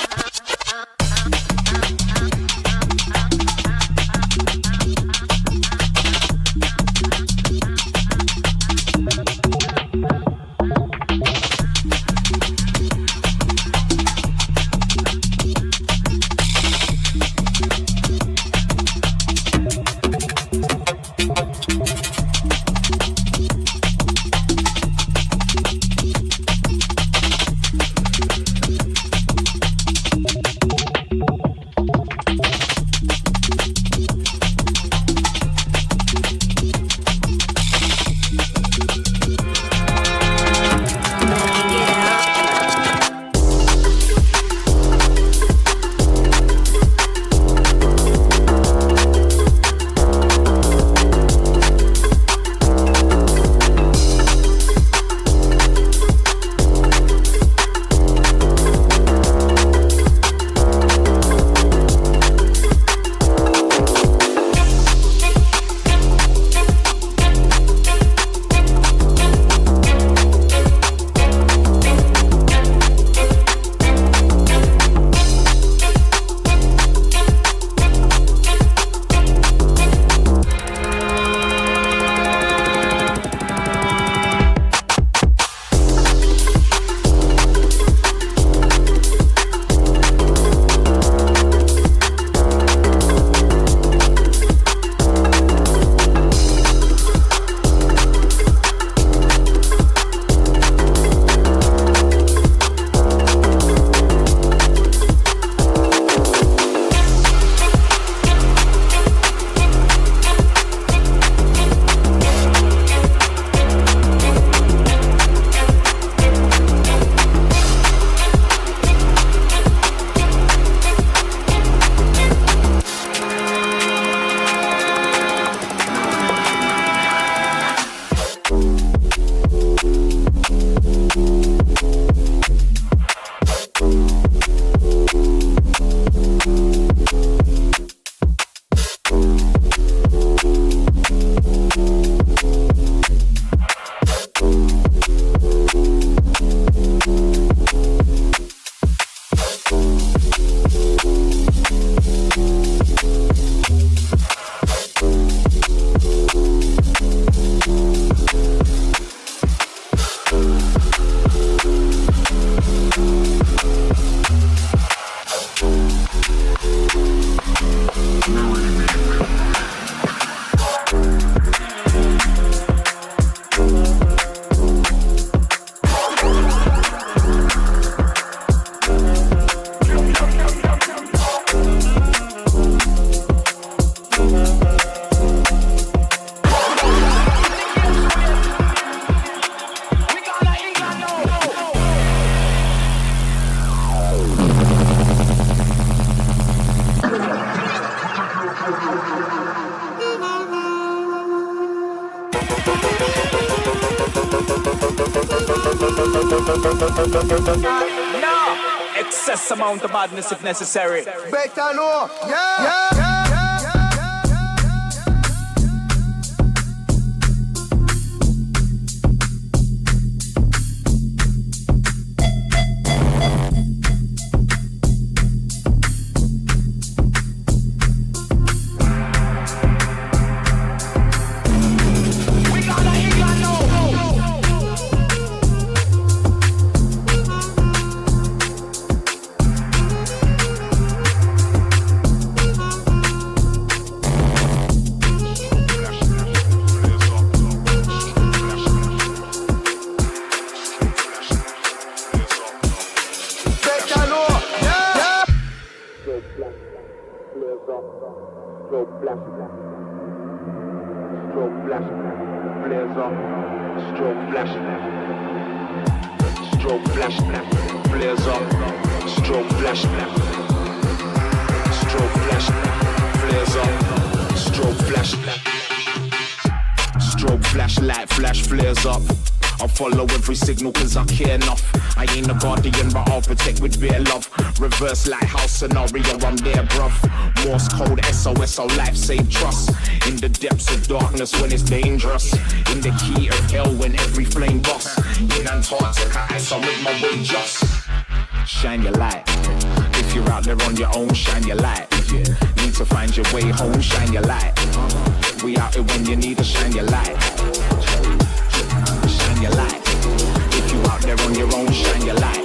No, excess amount of madness if necessary.
Better know, yeah.
I'll follow every signal cause I care enough. I ain't a guardian but I'll protect with bare love. Reverse lighthouse scenario, I'm there bruv. Morse code SOS, so life save trust. In the depths of darkness when it's dangerous. In the heat of hell when every flame busts. In Antarctica ice I make my way just. Shine your light. If you're out there on your own, shine your light. Need to find your way home, shine your light. We out here when you need to shine your light. Shine your light. If you out there on your own, shine your light.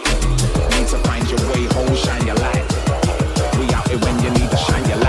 Need to find your way home, shine your light. We out here when you need to shine your light.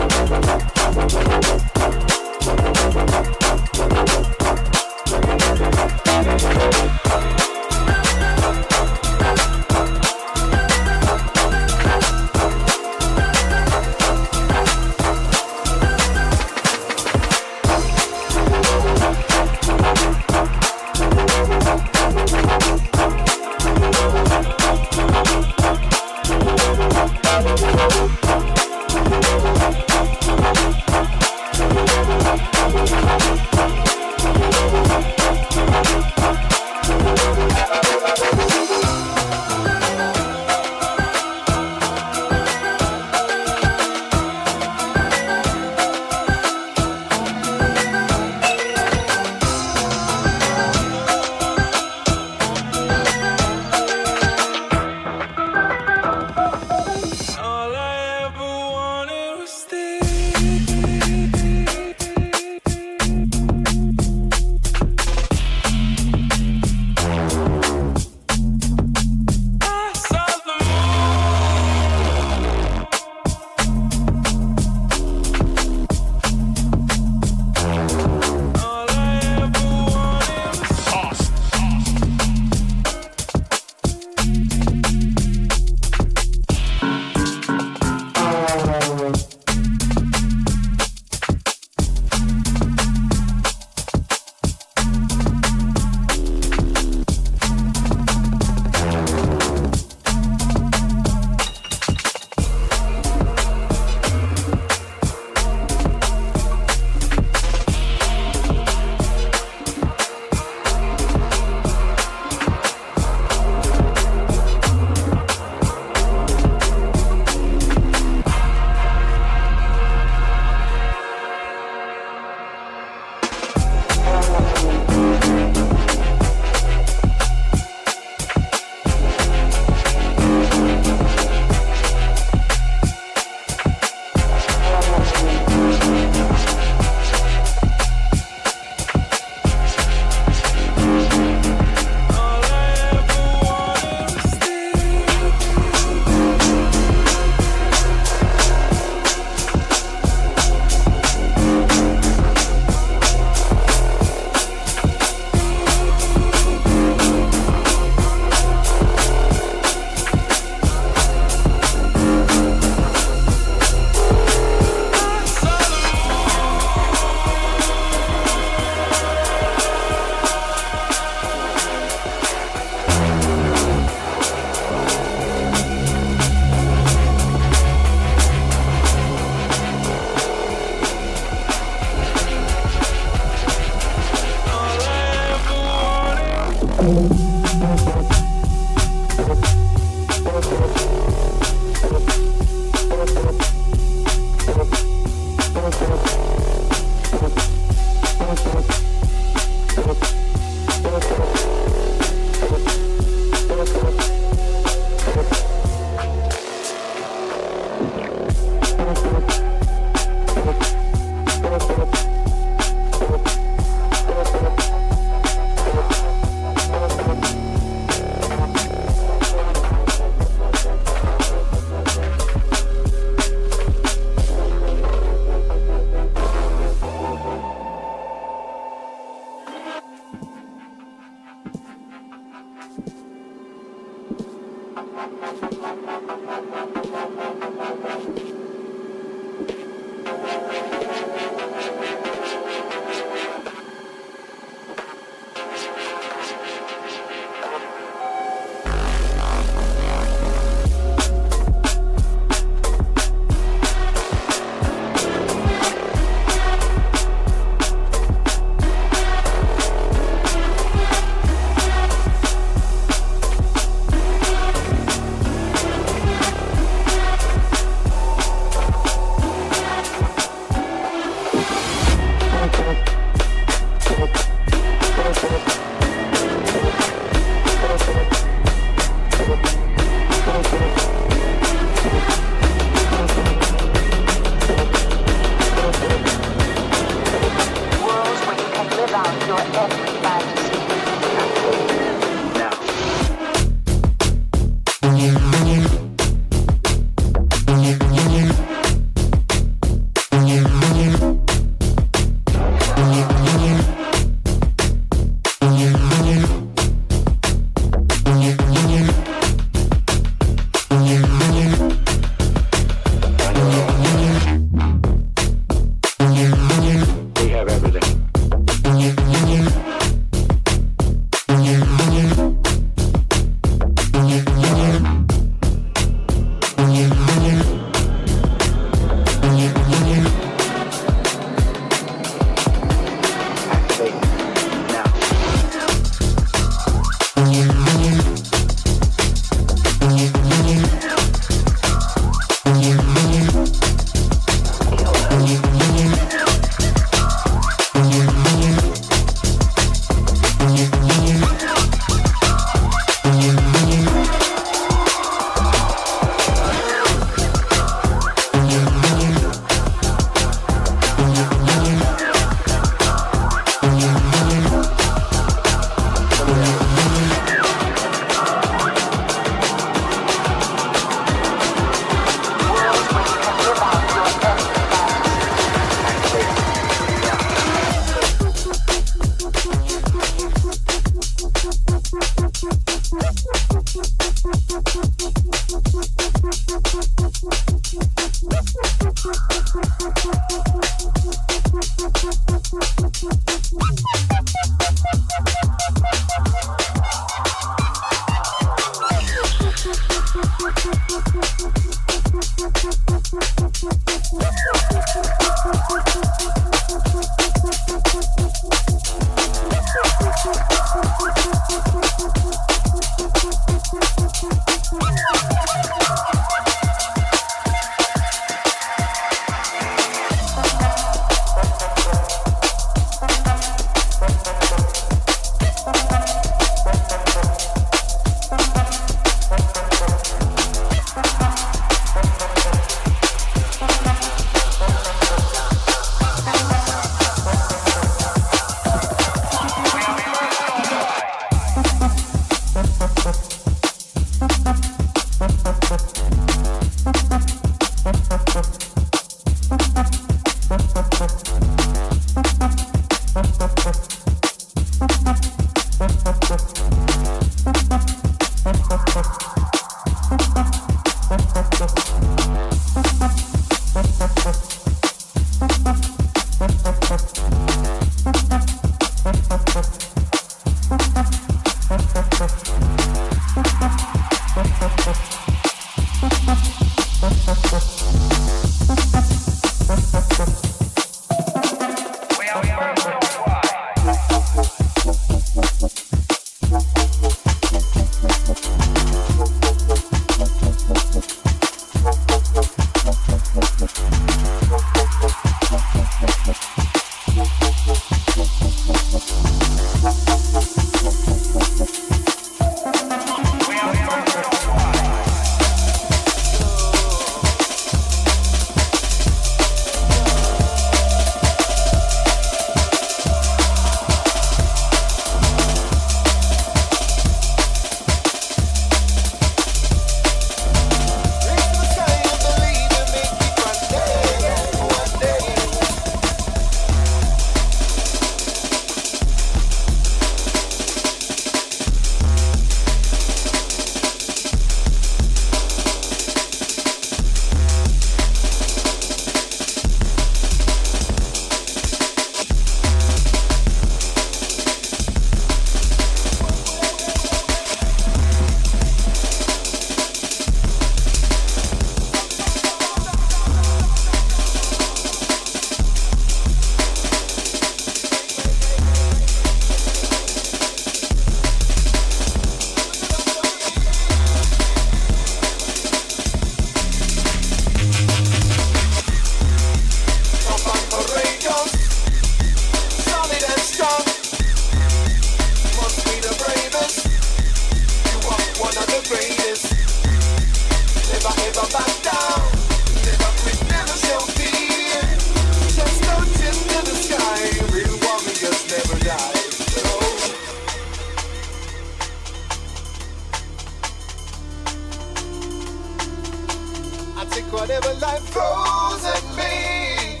whatever life throws at me.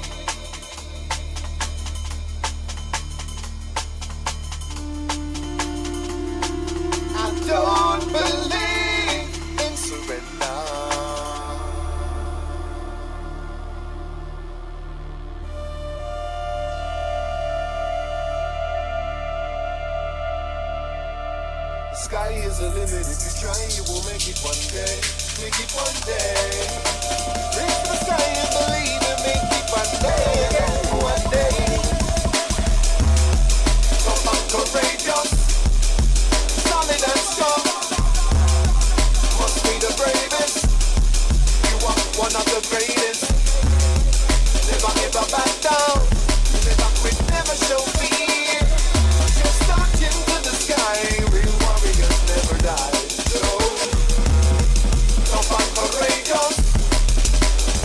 I don't believe in surrender. The sky is the limit. If you try, you will make it one day. Make it one day. Reach the sky and believe and make it one day. One day. Come on, courageous, solid and strong. Must be the bravest. You are one of the greatest. Never ever back down. Never quit, never show fear. Just start into the sky. Real warriors never die. So, tough and courageous,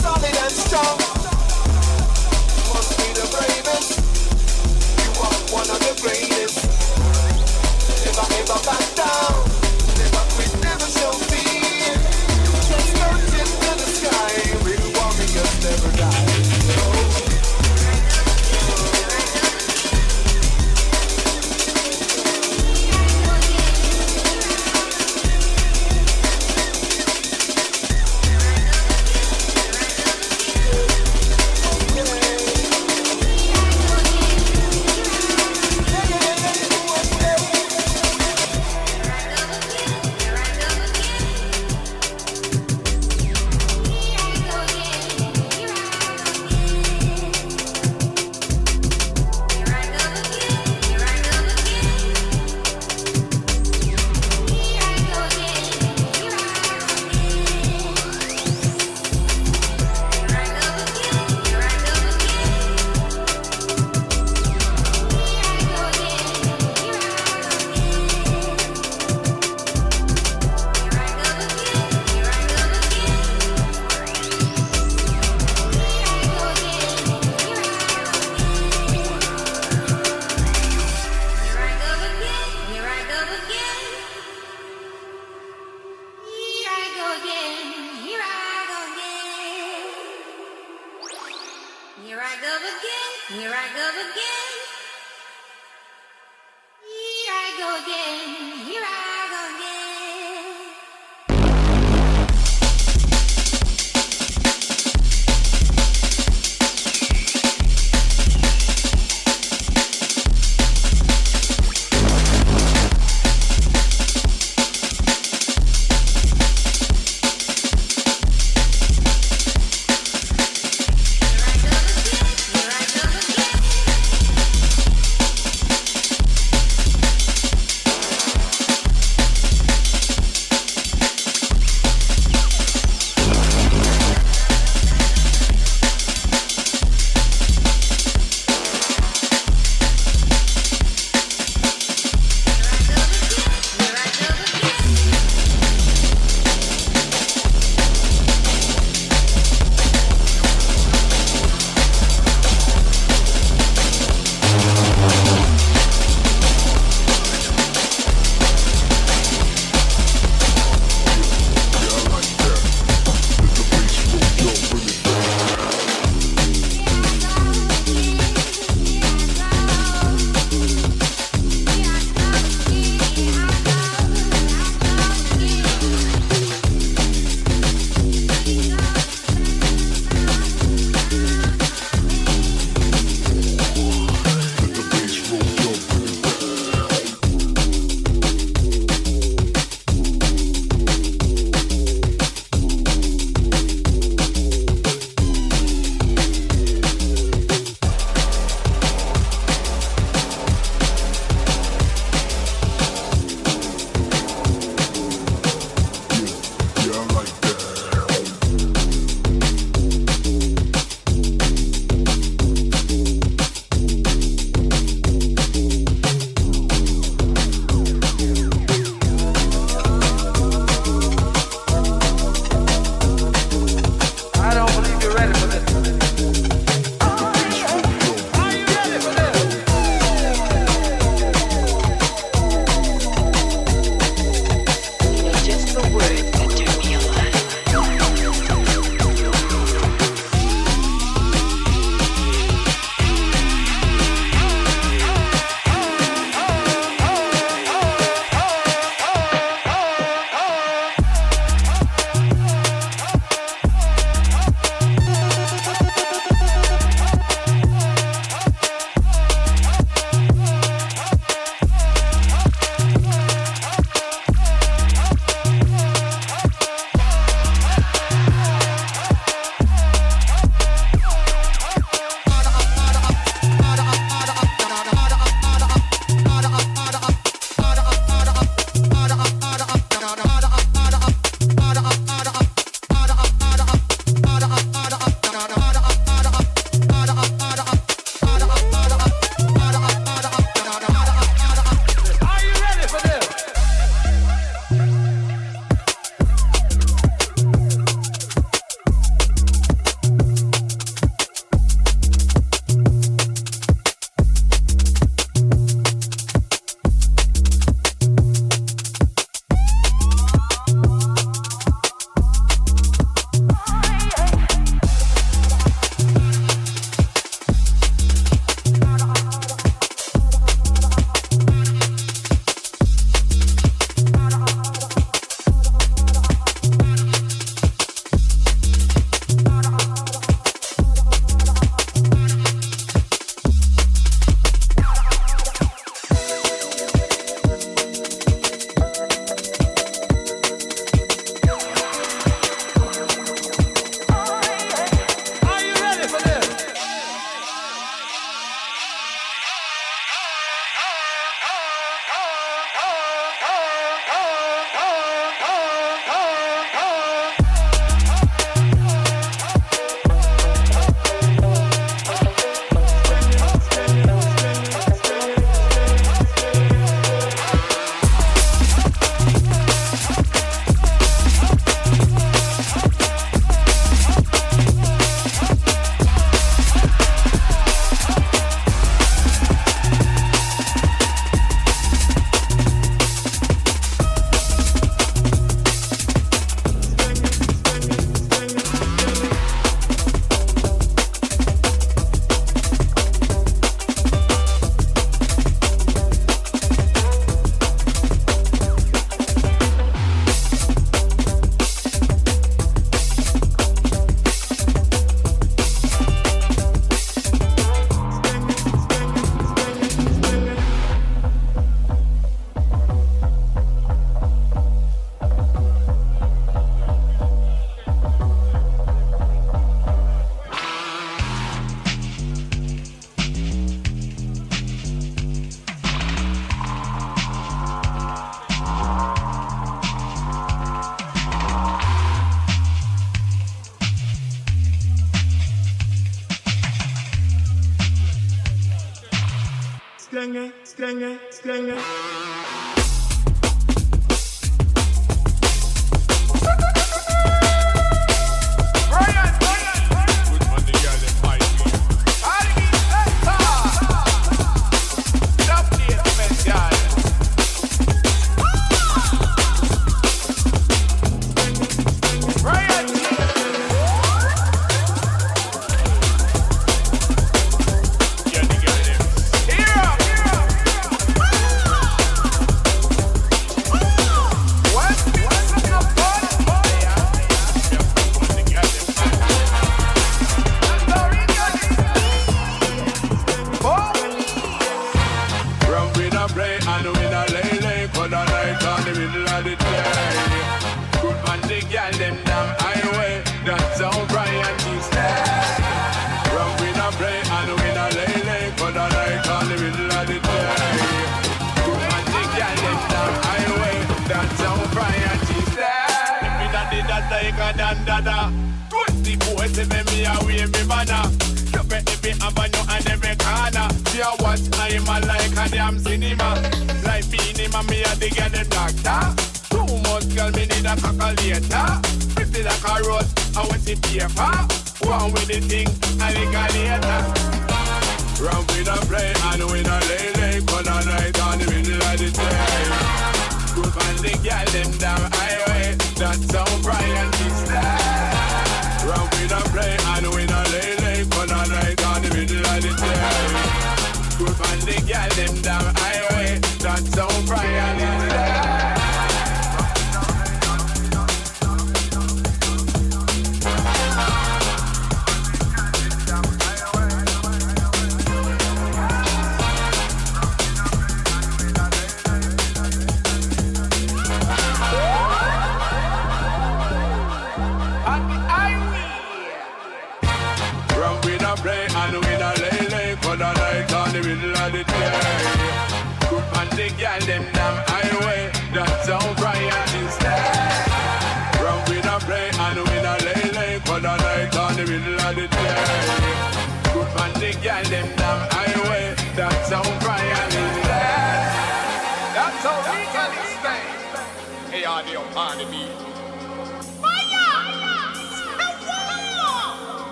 solid and strong. Must be the bravest. You are one of the greatest. Never ever back down. Never quit, never show fear. Just start into the sky. Real warriors never die. So,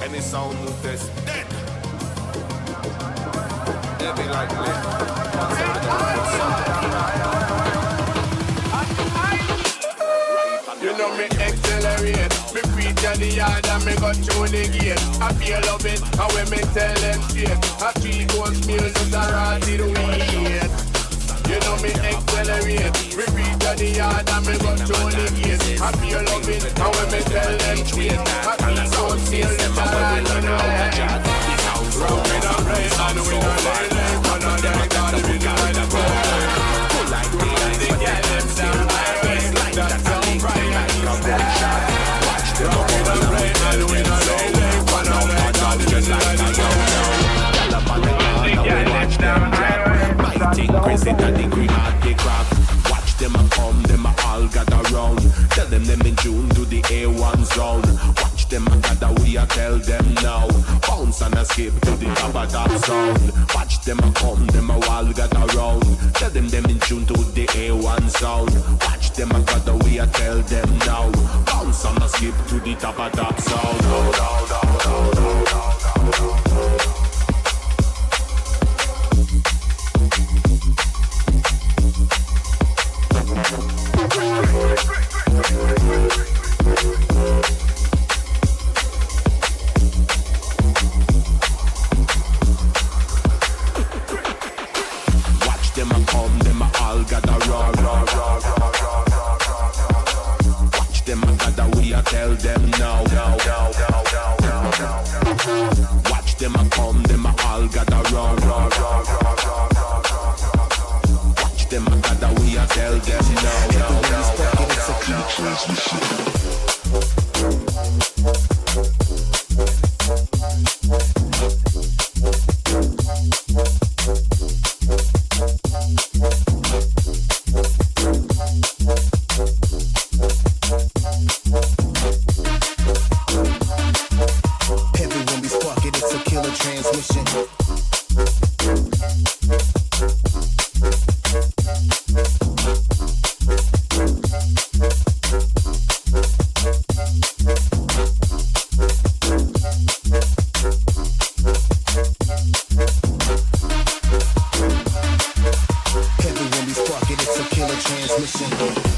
Any sound move this dead. They be like you know me accelerate. Me preach at the yard and me go through the gate. I feel love it, and when me tell them straight, a 3 course meal just a rotted weed. You know me accelerate. Me preach at the yard and me go through the gate. I feel love it, and when me tell them straight, a 3 course meal just a rotted weed. Round with a play and with a lay, and a day God with a light pull like the girl them down highway. That's how Bryan is there. Watch them round with a play and with a lay, and a day God with a light Gyal up on the corner, watch them drop. Biting president, the green heart they crack. Watch them a come, them a all gather round. Tell them in June to the A1 zone. Watch them a gather, we a tell them now. Bounce and a skip to the top of that sound. Watch them a come, them a all gather round. Tell them in June to the A1 sound. Watch them a gather, we a tell them now. Bounce and a skip to the top of that sound.
transmission.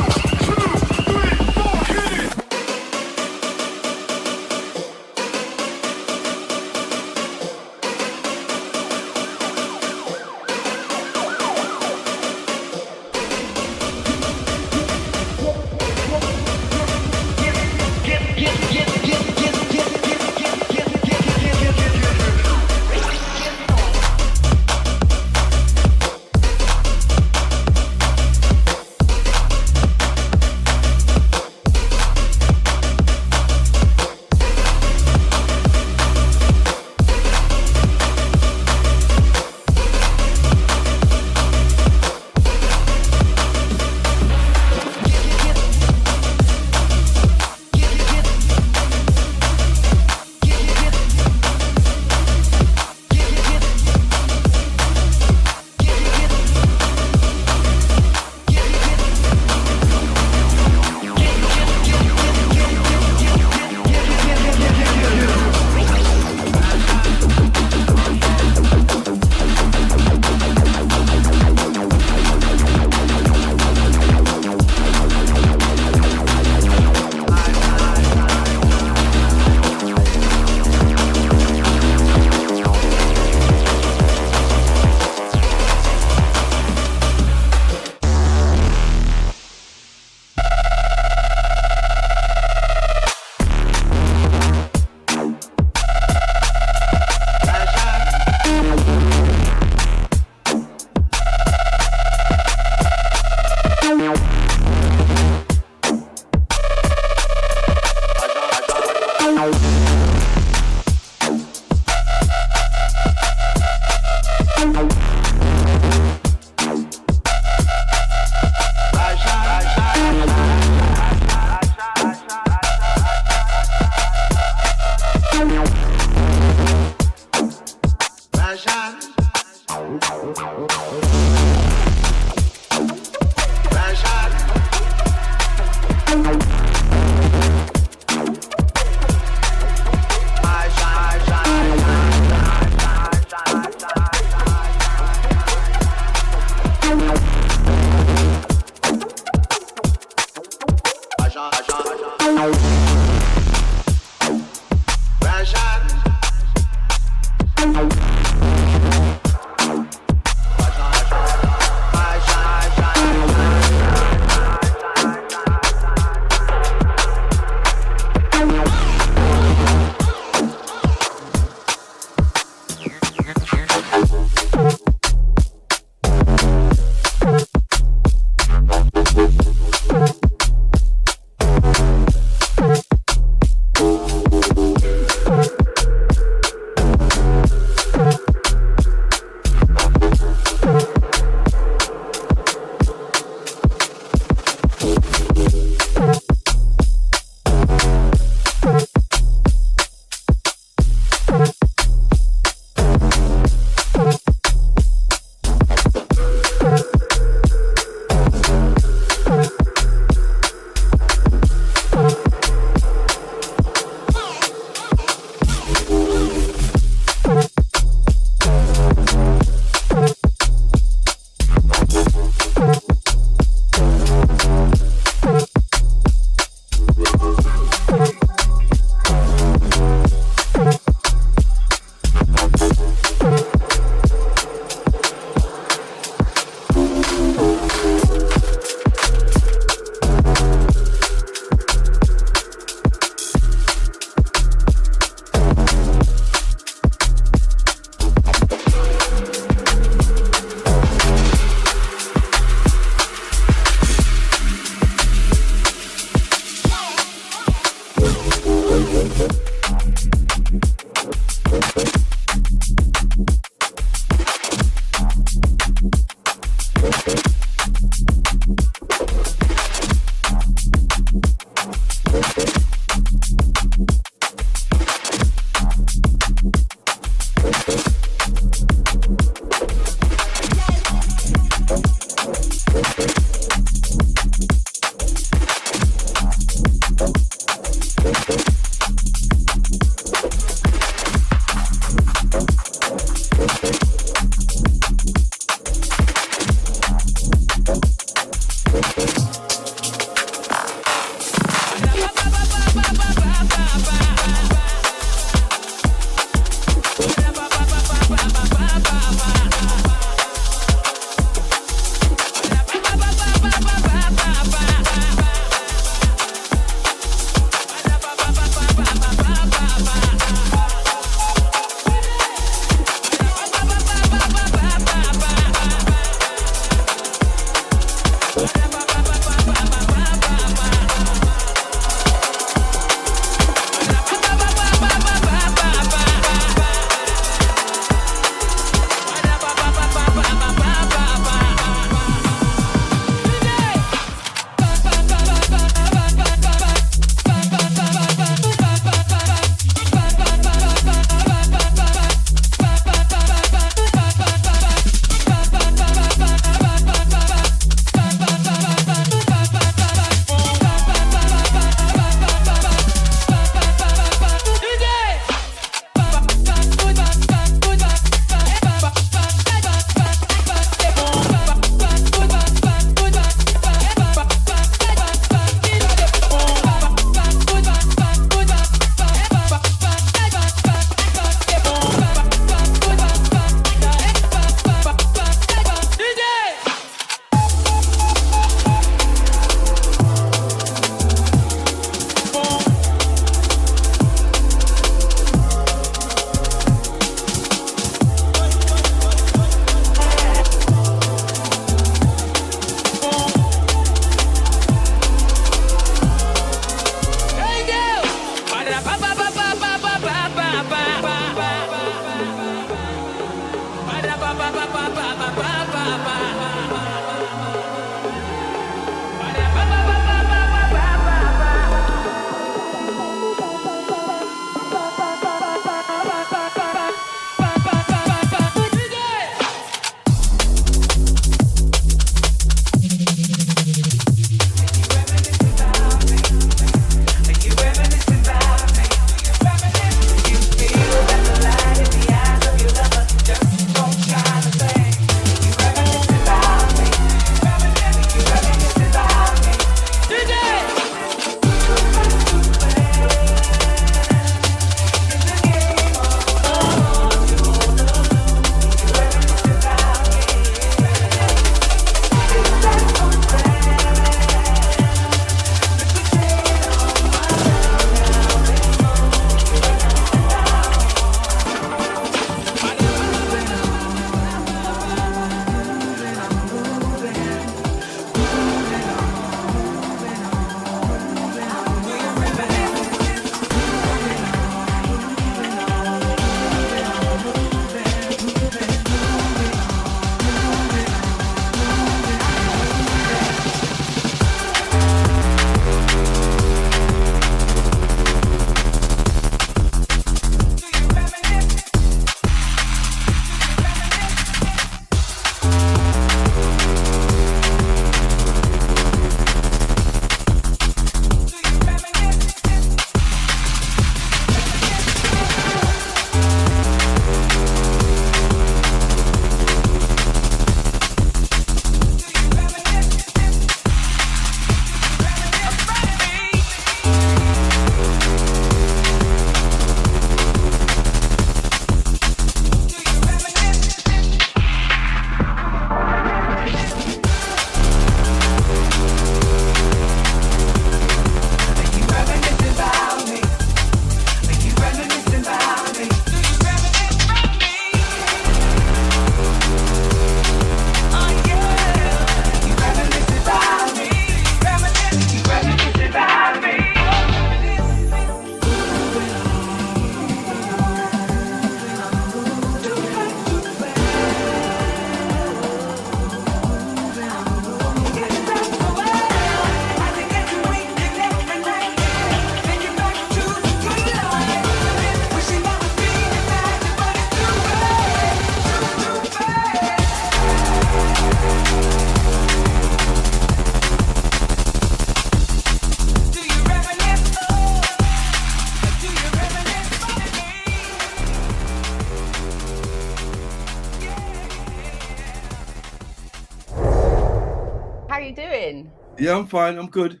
are you doing?
Yeah, I'm fine. I'm good.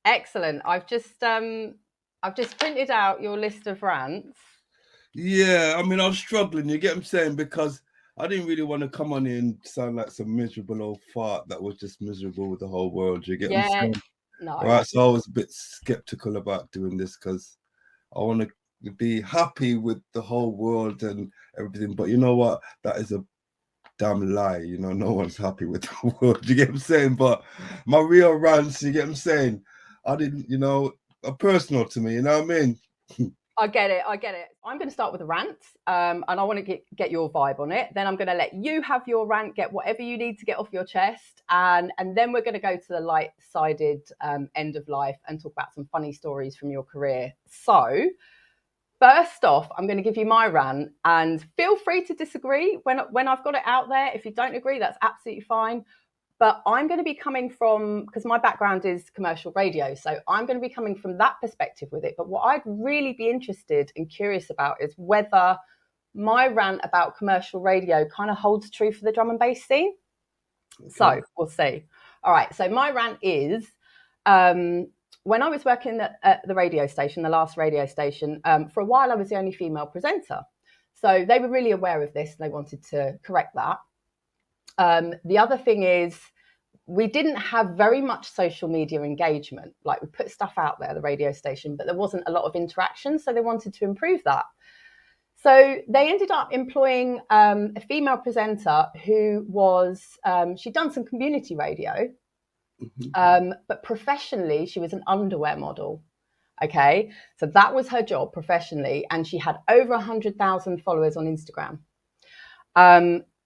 Excellent. I've just printed out your list of rants.
Yeah, I mean, I was struggling. You get what I'm saying? Because I didn't really want to come on here and sound like some miserable old fart that was just miserable with the whole world. You get what I'm saying?
No.
Right. So I was a bit skeptical about doing this because I want to be happy with the whole world and everything. But you know what? That is a damn lie. You know, no one's happy with the world. You get what I'm saying? But my real rants, you get what I'm saying? I didn't, you know, are personal to me. You know what I mean?
I get it. I'm going to start with a rant, and I want to get your vibe on it. Then I'm going to let you have your rant, get whatever you need to get off your chest, and then we're going to go to the light-sided end of life and talk about some funny stories from your career. So, first off, I'm going to give you my rant, and feel free to disagree when I've got it out there. If you don't agree, that's absolutely fine. But I'm going to be coming from, because my background is commercial radio, so I'm going to be coming from that perspective with it. But what I'd really be interested and curious about is whether my rant about commercial radio kind of holds true for the drum and bass scene. Okay. So we'll see. All right. So my rant is, when I was working at the radio station, the last radio station, for a while I was the only female presenter. So they were really aware of this and they wanted to correct that. The other thing is we didn't have very much social media engagement. Like we put stuff out there, the radio station, but there wasn't a lot of interaction. So they wanted to improve that. So they ended up employing a female presenter who was, she'd done some community radio, but professionally, she was an underwear model. Okay. So that was her job professionally. And she had over 100,000 followers on Instagram.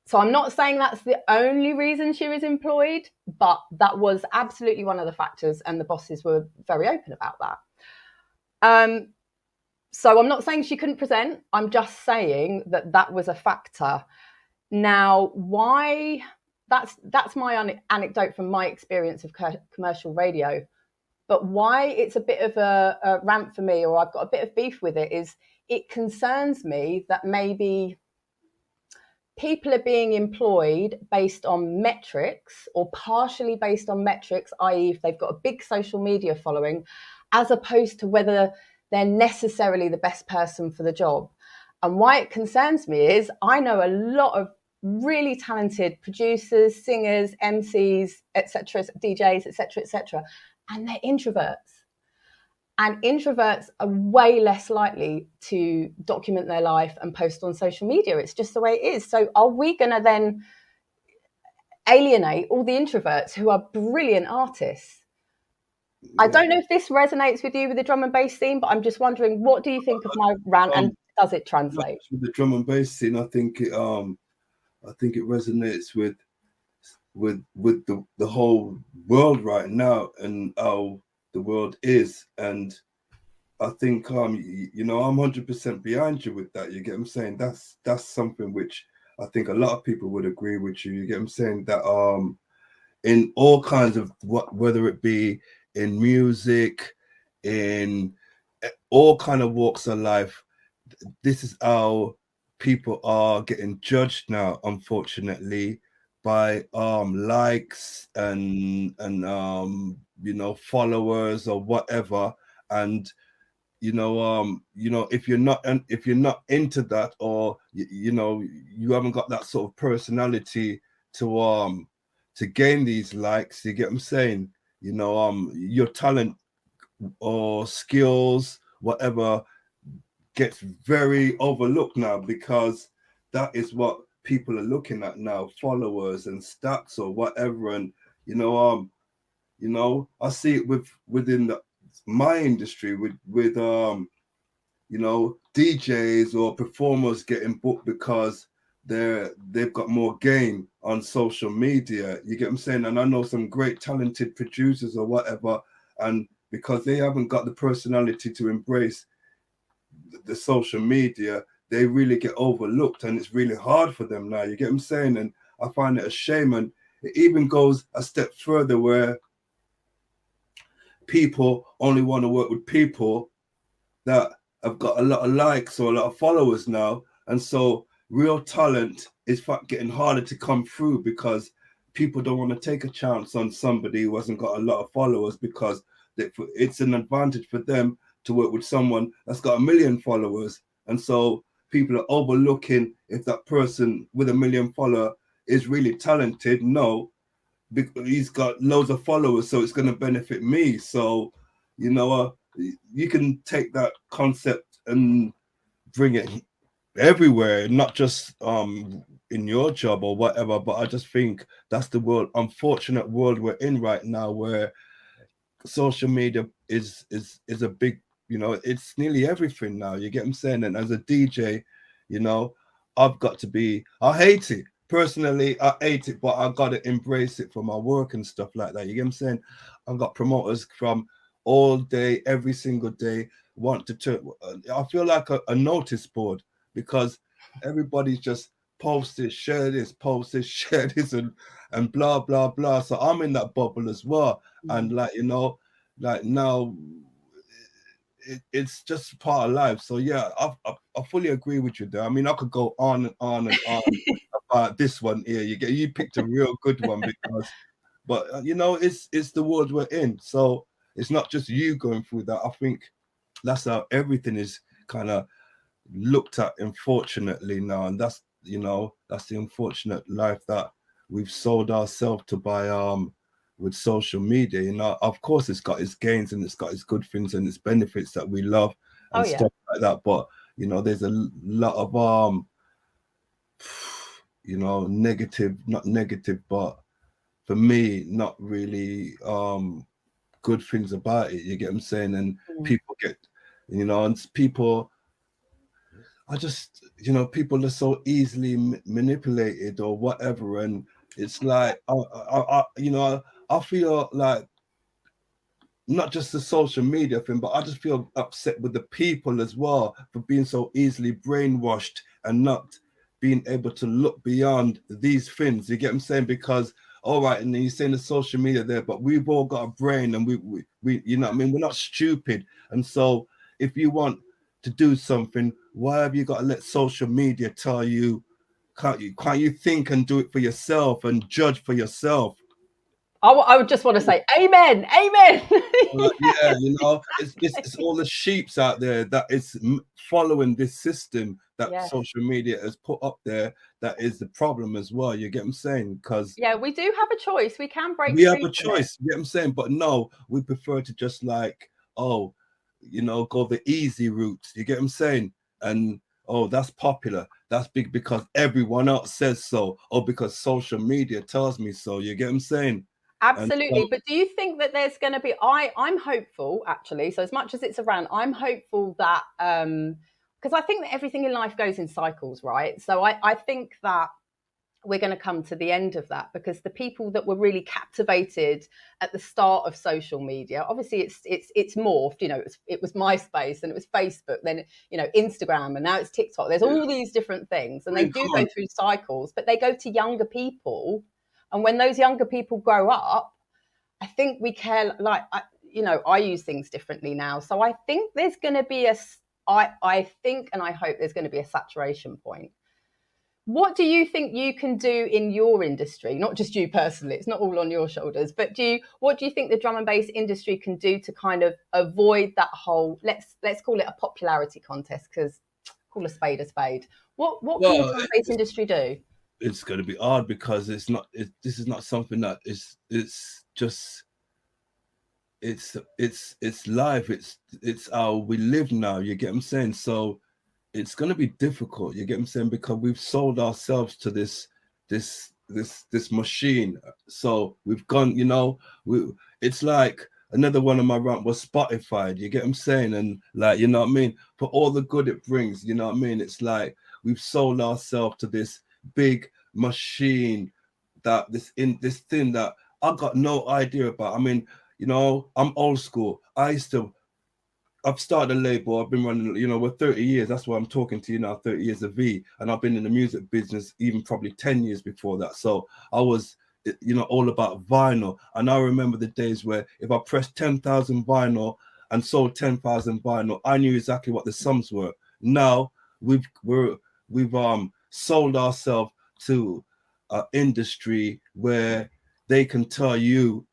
So I'm not saying that's the only reason she was employed, but that was absolutely one of the factors, and the bosses were very open about that. So I'm not saying she couldn't present. I'm just saying that was a factor. Now, why? That's my anecdote from my experience of commercial radio. But why it's a bit of a rant for me, or I've got a bit of beef with it, is it concerns me that maybe people are being employed based on metrics or partially based on metrics, i.e. if they've got a big social media following, as opposed to whether they're necessarily the best person for the job. And why it concerns me is I know a lot of really talented producers, singers, MCs, etc., DJs, etc., and they're introverts. And introverts are way less likely to document their life and post on social media. It's just the way it is. So are we going to then alienate all the introverts who are brilliant artists? Yeah. I don't know if this resonates with you with the drum and bass scene, but I'm just wondering, what do you think of my rant, and does it translate?
With the drum and bass scene, I think it resonates with the whole world right now and how the world is. And I think you know, I'm 100% behind you with that. You get what I'm saying? That's something which I think a lot of people would agree with you. You get what I'm saying? That in all kinds of whether it be in music, in all kind of walks of life, this is how people are getting judged now, unfortunately, by likes and you know, followers or whatever. And you know, if you're not into that, or you know, you haven't got that sort of personality to gain these likes, you get what I'm saying? You know, your talent or skills, whatever, gets very overlooked now, because that is what people are looking at now, followers and stats or whatever. And you know, I see it within my industry with you know, DJs or performers getting booked because they've got more game on social media. You get what I'm saying? And I know some great talented producers or whatever, and because they haven't got the personality to embrace the social media, they really get overlooked, and it's really hard for them now. You get what I'm saying? And I find it a shame. And it even goes a step further where people only want to work with people that have got a lot of likes or a lot of followers now. And so real talent is getting harder to come through, because people don't want to take a chance on somebody who hasn't got a lot of followers because it's an advantage for them to work with someone that's got 1 million followers. And so people are overlooking if that person with 1 million followers is really talented. No, because he's got loads of followers, so it's going to benefit me. So, you know, you can take that concept and bring it everywhere, not just in your job or whatever. But I just think that's the unfortunate world we're in right now, where social media is a big, you know, it's nearly everything now. You get what I'm saying? And as a DJ, you know, I hate it. Personally, I hate it, but I gotta embrace it for my work and stuff like that. You get what I'm saying? I've got promoters from all day, every single day, want to turn. I feel like a notice board, because everybody's just post this, share this, post this, share this, and blah blah blah. So I'm in that bubble as well. And like, you know, like now it's just part of life. So yeah, I fully agree with you there. I mean, I could go on and on and on about this one here. You picked a real good one, because but you know, it's the world we're in. So it's not just you going through that. I think that's how everything is kind of looked at, unfortunately, now. And that's, you know, that's the unfortunate life that we've sold ourselves to by with social media. You know, of course it's got its gains and it's got its good things and its benefits that we love and stuff like that, but you know, there's a lot of you know, not negative, but for me, not really good things about it. You get what I'm saying? And people get, you know, and people, I just, you know, people are so easily manipulated or whatever, and it's like you know, I feel like not just the social media thing, but I just feel upset with the people as well for being so easily brainwashed and not being able to look beyond these things. You get what I'm saying? Because all right, and then you're saying the social media there, but we've all got a brain, and we you know what I mean? We're not stupid. And so if you want to do something, why have you got to let social media tell you? Can't you think and do it for yourself and judge for yourself?
I would just want to say amen, amen.
Yeah, you know, it's all the sheeps out there that is following this system that social media has put up there. That is the problem as well. You get what I'm saying? Because
yeah, we do have a choice. We can break.
We have a choice. You get what I'm saying? But no, we prefer to just like, oh, you know, go the easy route. You get what I'm saying? And oh, that's popular. That's big because everyone else says so, or because social media tells me so. You get what I'm saying?
Absolutely. But do you think that there's going to be, I'm hopeful, actually. So as much as it's a rant, I'm hopeful that, because I think that everything in life goes in cycles, right? So I think that we're going to come to the end of that, because the people that were really captivated at the start of social media, obviously it's morphed. You know, it was MySpace, and it was Facebook, then, you know, Instagram, and now it's TikTok. There's all these different things, and they do go through cycles, but they go to younger people. And when those younger people grow up, I think we care, like, you know, I use things differently now. So I think there's going to be I think, and I hope there's going to be a saturation point. What do you think you can do in your industry? Not just you personally, it's not all on your shoulders, but what do you think the drum and bass industry can do to kind of avoid that whole, let's call it a popularity contest, because call a spade a spade. What can the drum and bass industry do?
It's going to be hard, because this is not something that it's life. It's how we live now. You get what I'm saying? So it's going to be difficult. You get what I'm saying? Because we've sold ourselves to this machine. So we've gone, you know, it's like another one of my rant was Spotify. You get what I'm saying? And like, you know what I mean? For all the good it brings, you know what I mean? It's like we've sold ourselves to this big machine, that this thing that I got no idea about. I mean, you know, I'm old school. I've started a label. I've been running, you know, we're 30 years. That's why I'm talking to you now, 30 years of V. And I've been in the music business even probably 10 years before that. So I was, you know, all about vinyl. And I remember the days where if I pressed 10,000 vinyl and sold 10,000 vinyl, I knew exactly what the sums were. Now we've sold ourselves to an industry where they can tell you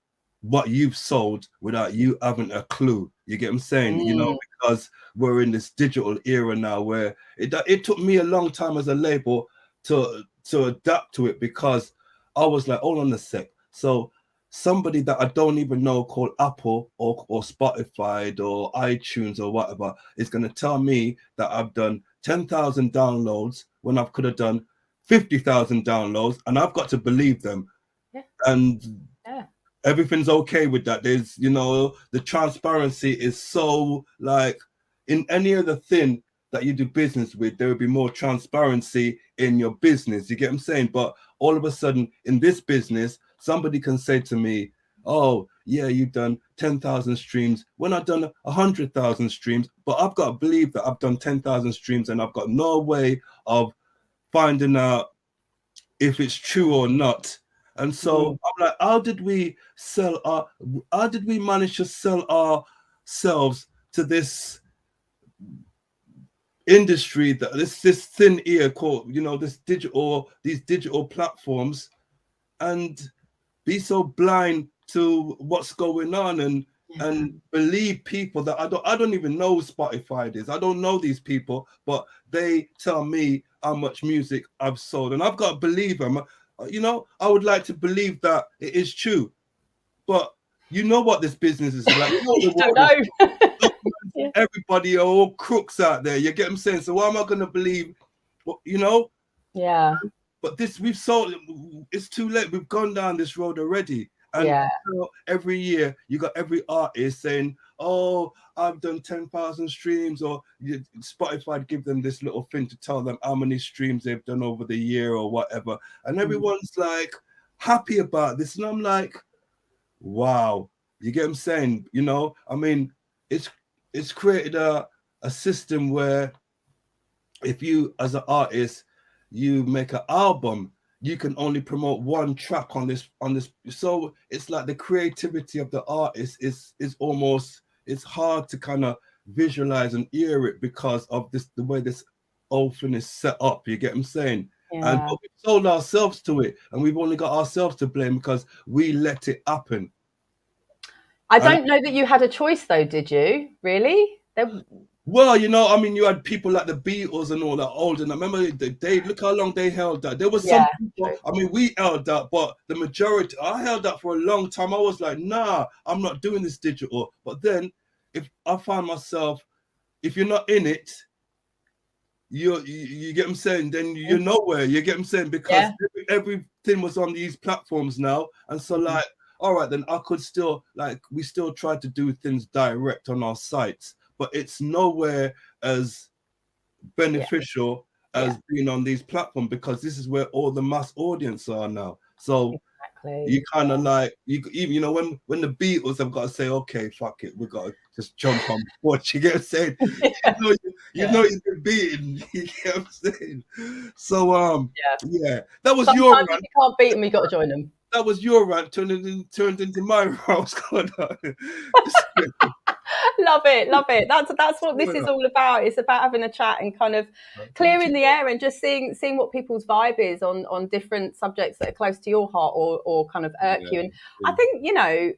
what you've sold without you having a clue. You get what I'm saying? You know, because we're in this digital era now where it took me a long time as a label to adapt to it, because I was like, hold on a sec. So somebody that I don't even know called Apple or Spotify or iTunes or whatever is going to tell me that I've done 10,000 downloads when I could have done 50,000 downloads, and I've got to believe them.
Yeah.
And
yeah.
Everything's okay with that. There's, you know, the transparency is so, like, in any other thing that you do business with, there will be more transparency in your business. You get what I'm saying? But all of a sudden in this business, somebody can say to me, oh yeah, you've done 10,000 streams when I've done 100,000 streams, but I've got to believe that I've done 10,000 streams, and I've got no way of finding out if it's true or not. And so I'm like, how did we manage to sell ourselves to this industry, that this thin ear called, you know, these digital platforms, and be so blind to what's going on, and believe people that I don't even know who Spotify is. I don't know these people, but they tell me how much music I've sold, and I've got to believe them. You know, I would like to believe that it is true, but you know what this business is like. You don't know. Everybody are all crooks out there. You get what I'm saying? So why am I going to believe, you know?
Yeah.
But this, we've sold, it's too late. We've gone down this road already. And you know, every year you got every artist saying, oh, I've done 10,000 streams, or Spotify give them this little thing to tell them how many streams they've done over the year or whatever. And everyone's like happy about this. And I'm like, wow, you get what I'm saying? You know, I mean, it's created a system where if you, as an artist, you make an album, you can only promote one track on this. So it's like the creativity of the artist is almost, it's hard to kind of visualize and hear it because of this, the way this whole thing is set up. You get what I'm saying? And but we've sold ourselves to it, and we've only got ourselves to blame because we let it happen.
I don't know that you had a choice though, did you? Really?
Well, you know, I mean, you had people like the Beatles and all that old, and I remember they look how long they held that. There was some people, I mean, we held that, but the majority, I held that for a long time. I was like, nah, I'm not doing this digital. But then if I find myself, if you're not in it, you get what I'm saying, then you're nowhere. You get what I'm saying? Because everything was on these platforms now. And so like, all right, then I could still, like, we still try to do things direct on our sites, but it's nowhere as beneficial as being on these platforms, because this is where all the mass audience are now. So you kind of like, you know, when the Beatles have got to say, okay, fuck it, we got to just jump on board. You get what I'm saying? You know you've been beaten. You get what I'm saying? So that was your rant.
If you can't beat them, you got to join them.
That was your rant turned into my rant. What's going on?
Love it. That's what this is all about. It's about having a chat and kind of clearing the air and just seeing what people's vibe is on different subjects that are close to your heart or kind of irk you. And I think, you know,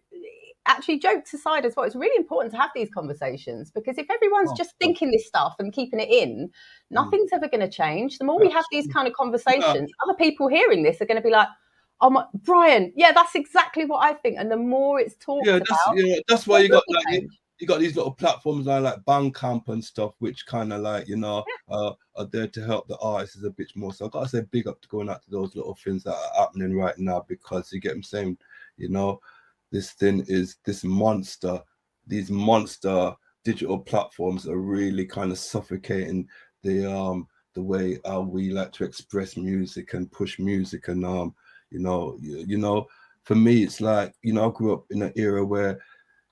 actually, jokes aside as well, it's really important to have these conversations, because if everyone's just thinking this stuff and keeping it in, nothing's ever going to change. The more we have these kind of conversations, other people hearing this are going to be like, oh my, Bryan, that's exactly what I think. And the more it's talked about,
that's why you got like you got these little platforms now like Bandcamp and stuff, which kind of like, you know, are there to help the artists a bit more. So I gotta say big up to going out to those little things that are happening right now, because you get what I'm saying, you know, this thing is this monster, these monster digital platforms are really kind of suffocating the way we like to express music and push music. And you know, for me, it's like, you know, I grew up in an era where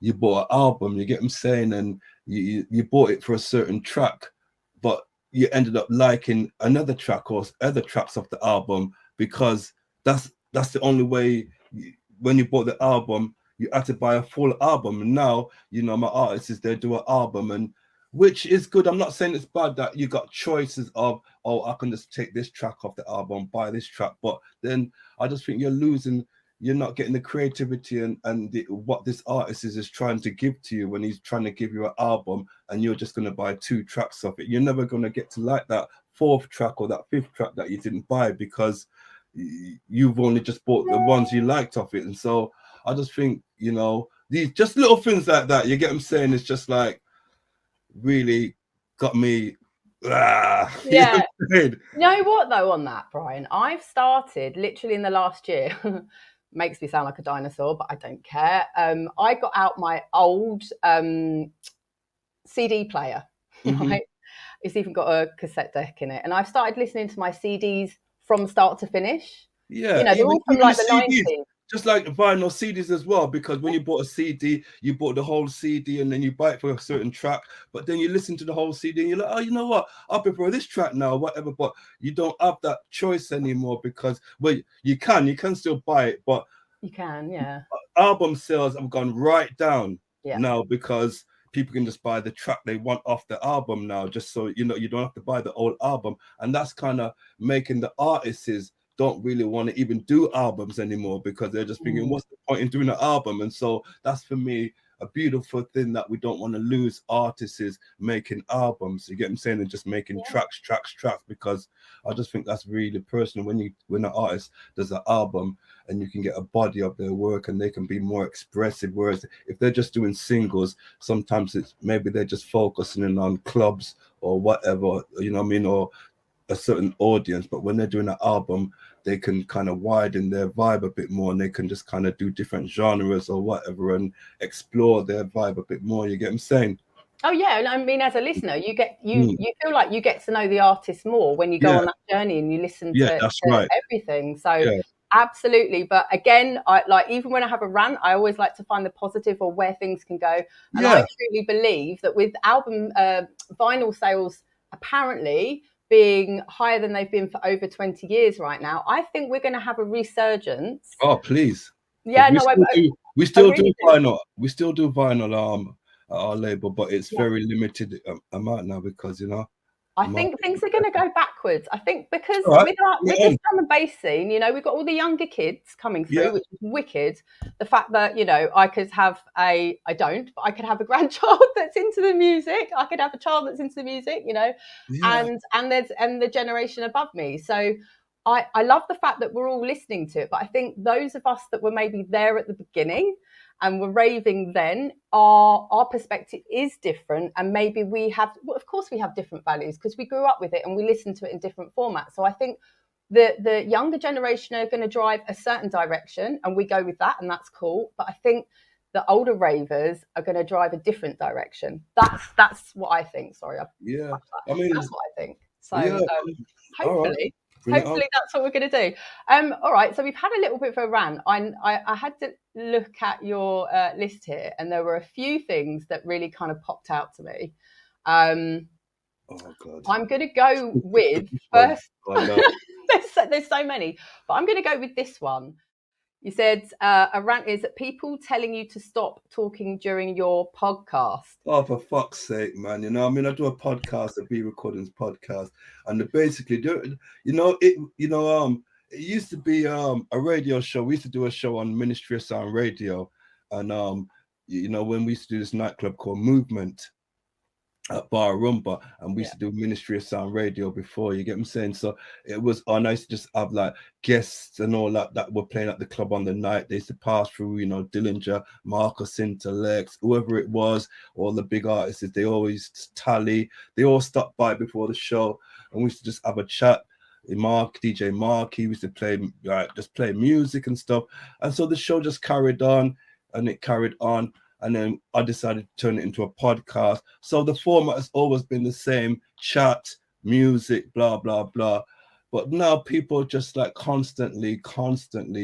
you bought an album, you get what I'm saying, and you bought it for a certain track, but you ended up liking another track or other tracks of the album, because that's the only way. When you bought the album, you had to buy a full album. And now, you know, my artists, they do an album, and which is good. I'm not saying it's bad that you got choices of, oh, I can just take this track off the album, buy this track, but then I just think you're not getting the creativity and what this artist is trying to give to you when he's trying to give you an album, and you're just going to buy 2 tracks of it. You're never going to get to like that 4th track or that 5th track that you didn't buy because you've only just bought the ones you liked of it. And so I just think, these just little things like that, you get what I'm saying, it's just like really got me.
Yeah. You know what though, on that, Brian, I've started literally in the last year. Makes me sound like a dinosaur, but I don't care. I got out my old CD player, right? It's even got a cassette deck in it, and I've started listening to my CDs from start to finish.
Yeah,
they're all from like the
CDs,
90s.
just like vinyl CDs as well, because when you bought a CD, you bought the whole CD and then you buy it for a certain track, but then you listen to the whole CD and you're like, oh, you know what? I prefer this track now, whatever, but you don't have that choice anymore because, well, you can still buy it, but
you can, yeah.
Album sales have gone right down now because people can just buy the track they want off the album now, just so, you don't have to buy the old album. And that's kind of making the artists don't really want to even do albums anymore because they're just thinking, what's the point in doing an album? And so that's, for me, a beautiful thing that we don't want to lose artists making albums. You get what I'm saying? And just making tracks, because I just think that's really personal when an artist does an album and you can get a body of their work and they can be more expressive. Whereas if they're just doing singles, sometimes it's maybe they're just focusing in on clubs or whatever, you know what I mean, or a certain audience. But when they're doing an album, they can kind of widen their vibe a bit more and they can just kind of do different genres or whatever and explore their vibe a bit more. You get what I'm saying?
Oh yeah, and I mean, as a listener, you feel like you get to know the artist more when you go on that journey and you listen to everything. So absolutely. But again, I like, even when I have a rant, I always like to find the positive or where things can go. And I truly believe that with album vinyl sales apparently being higher than they've been for over 20 years right now, I think we're going to have a resurgence.
Oh, please.
Yeah,
we still do vinyl. We still do vinyl at our label, but it's very limited amount now because,
I think things are going to go backwards. I think because with this drum and bass scene, we've got all the younger kids coming through, which is wicked. The fact that, I could have I could have a grandchild that's into the music. I could have a child that's into the music, and the generation above me. So I love the fact that we're all listening to it. But I think those of us that were maybe there at the beginning and we're raving then, our perspective is different, and maybe we have, well, of course we have different values because we grew up with it and we listen to it in different formats. So I think the younger generation are going to drive a certain direction and we go with that, and that's cool. But I think the older ravers are going to drive a different direction. That's what I think. Sorry.
I mean,
that's what I think. So hopefully. Hopefully that's what we're going to do. All right, so we've had a little bit of a rant. I had to look at your list here, and there were a few things that really kind of popped out to me. Oh God! I'm going to go with first. There's so many, but I'm going to go with this one. You said a rant is people telling you to stop talking during your podcast.
Oh, for fuck's sake, man! I mean, I do a podcast, a B Recordings podcast, and they basically do. It used to be a radio show. We used to do a show on Ministry of Sound Radio, and when we used to do this nightclub called Movement at Bar Rumba, and we used to do Ministry of Sound Radio before, you get what I'm saying? So it was nice to just have like guests and all that were playing at the club on the night. They used to pass through, Dillinger, Marcus, Lex, whoever it was, all the big artists, they always tally, they all stopped by before the show, and we used to just have a chat. DJ Mark, he used to play music and stuff, and so the show just carried on, and it carried on. And then I decided to turn it into a podcast. So the format has always been the same: chat, music, blah, blah, blah. But now people just like constantly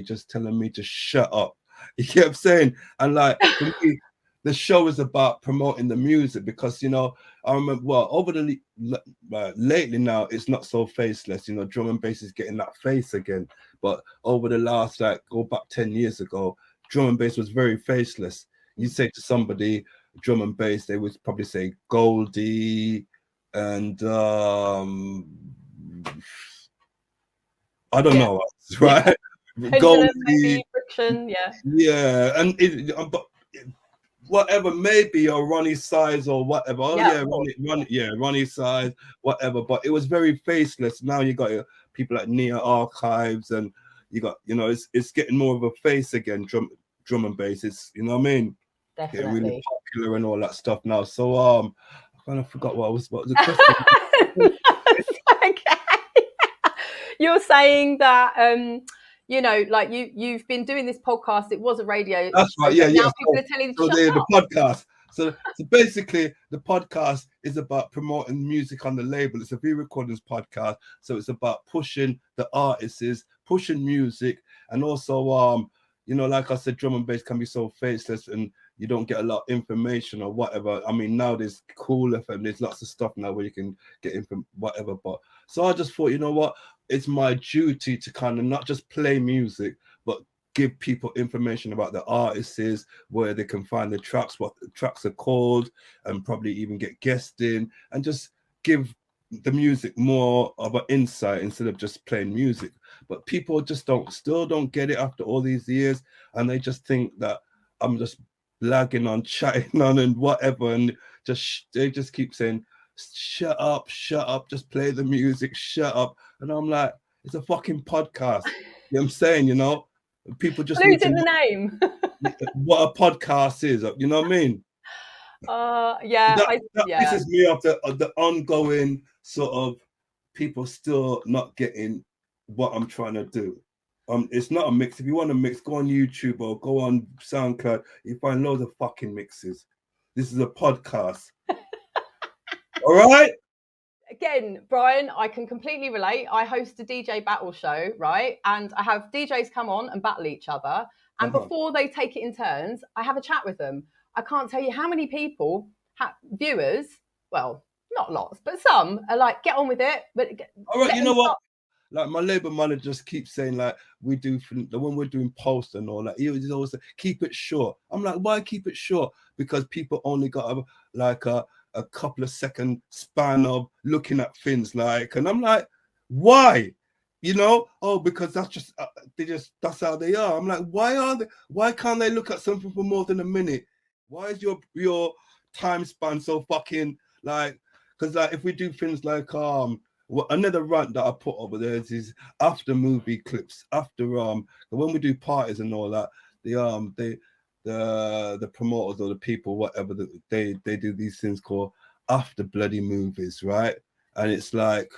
just telling me to shut up. You get what I'm saying? And like, for me, the show is about promoting the music because, I remember, over the lately now, it's not so faceless. Drum and bass is getting that face again. But over the last, go back 10 years ago, drum and bass was very faceless. You say to somebody, drum and bass, they would probably say Goldie and I don't know, right?
Pendulum, maybe Friction,
yeah, and but whatever, maybe or Ronnie Size or whatever. Oh yeah, Ronnie Size, whatever. But it was very faceless. Now you got your people like Nia Archives, and you got, you know, it's getting more of a face again. Drum and bass. It's, you know what I mean?
Definitely.
Getting really popular and all that stuff now. So I kind of forgot what was the question.
Okay. You're saying that you know, like you've been doing this podcast. It was a radio.
That's right. Yeah.
Now people are telling you to shut up.
The podcast. So basically, the podcast is about promoting music on the label. It's a V-Recordings podcast. So it's about pushing the artists, pushing music, and also, you know, like I said, drum and bass can be so faceless, and you don't get a lot of information or whatever. I mean, now there's Cool FM. There's lots of stuff now where you can get info, whatever. But so I just thought, you know what? It's my duty to kind of not just play music, but give people information about the artists, where they can find the tracks, what the tracks are called, and probably even get guests in, and just give the music more of an insight instead of just playing music. But people just still don't get it after all these years, and they just think that I'm just blagging on, chatting on, and whatever, and they just keep saying, shut up, just play the music, shut up. And I'm like, it's a fucking podcast. You know what I'm saying? You know, people just
losing the name.
what a podcast is, you know what I mean?
That
pisses me off, the ongoing sort of people still not getting what I'm trying to do. It's not a mix. If you want to mix, go on YouTube or go on SoundCloud. You find loads of fucking mixes. This is a podcast. All right.
Again, Bryan, I can completely relate. I host a DJ battle show, right? And I have DJs come on and battle each other. And before they take it in turns, I have a chat with them. I can't tell you how many people, viewers, well, not lots, but some are like, get on with it. But
all right, you know what? Like my label manager just keeps saying, like, when we're doing posts and all that, he always say, keep it short. I'm like, why keep it short? Because people only got a couple of second span of looking at things, like, and I'm like, why? You know, because that's just that's how they are. I'm like, why can't they look at something for more than a minute? Why is your time span so fucking, like, because like if we do things like another rant that I put over there is after movie clips, after when we do parties and all that, the promoters or the people, whatever, they do these things called after bloody movies, right? And it's like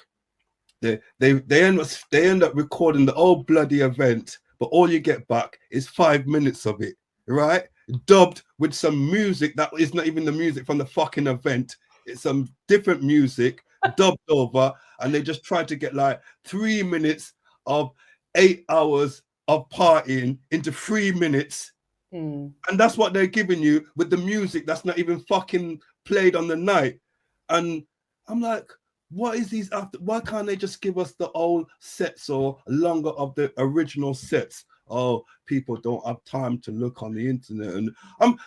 they end up recording the whole bloody event, but all you get back is 5 minutes of it, right? Dubbed with some music that is not even the music from the fucking event. It's some different music dubbed over, and they just try to get like 3 minutes of 8 hours of partying into 3 minutes. And that's what they're giving you with the music that's not even fucking played on the night. And I'm like, what is these after? Why can't they just give us the old sets or longer of the original sets? Oh, people don't have time to look on the internet, and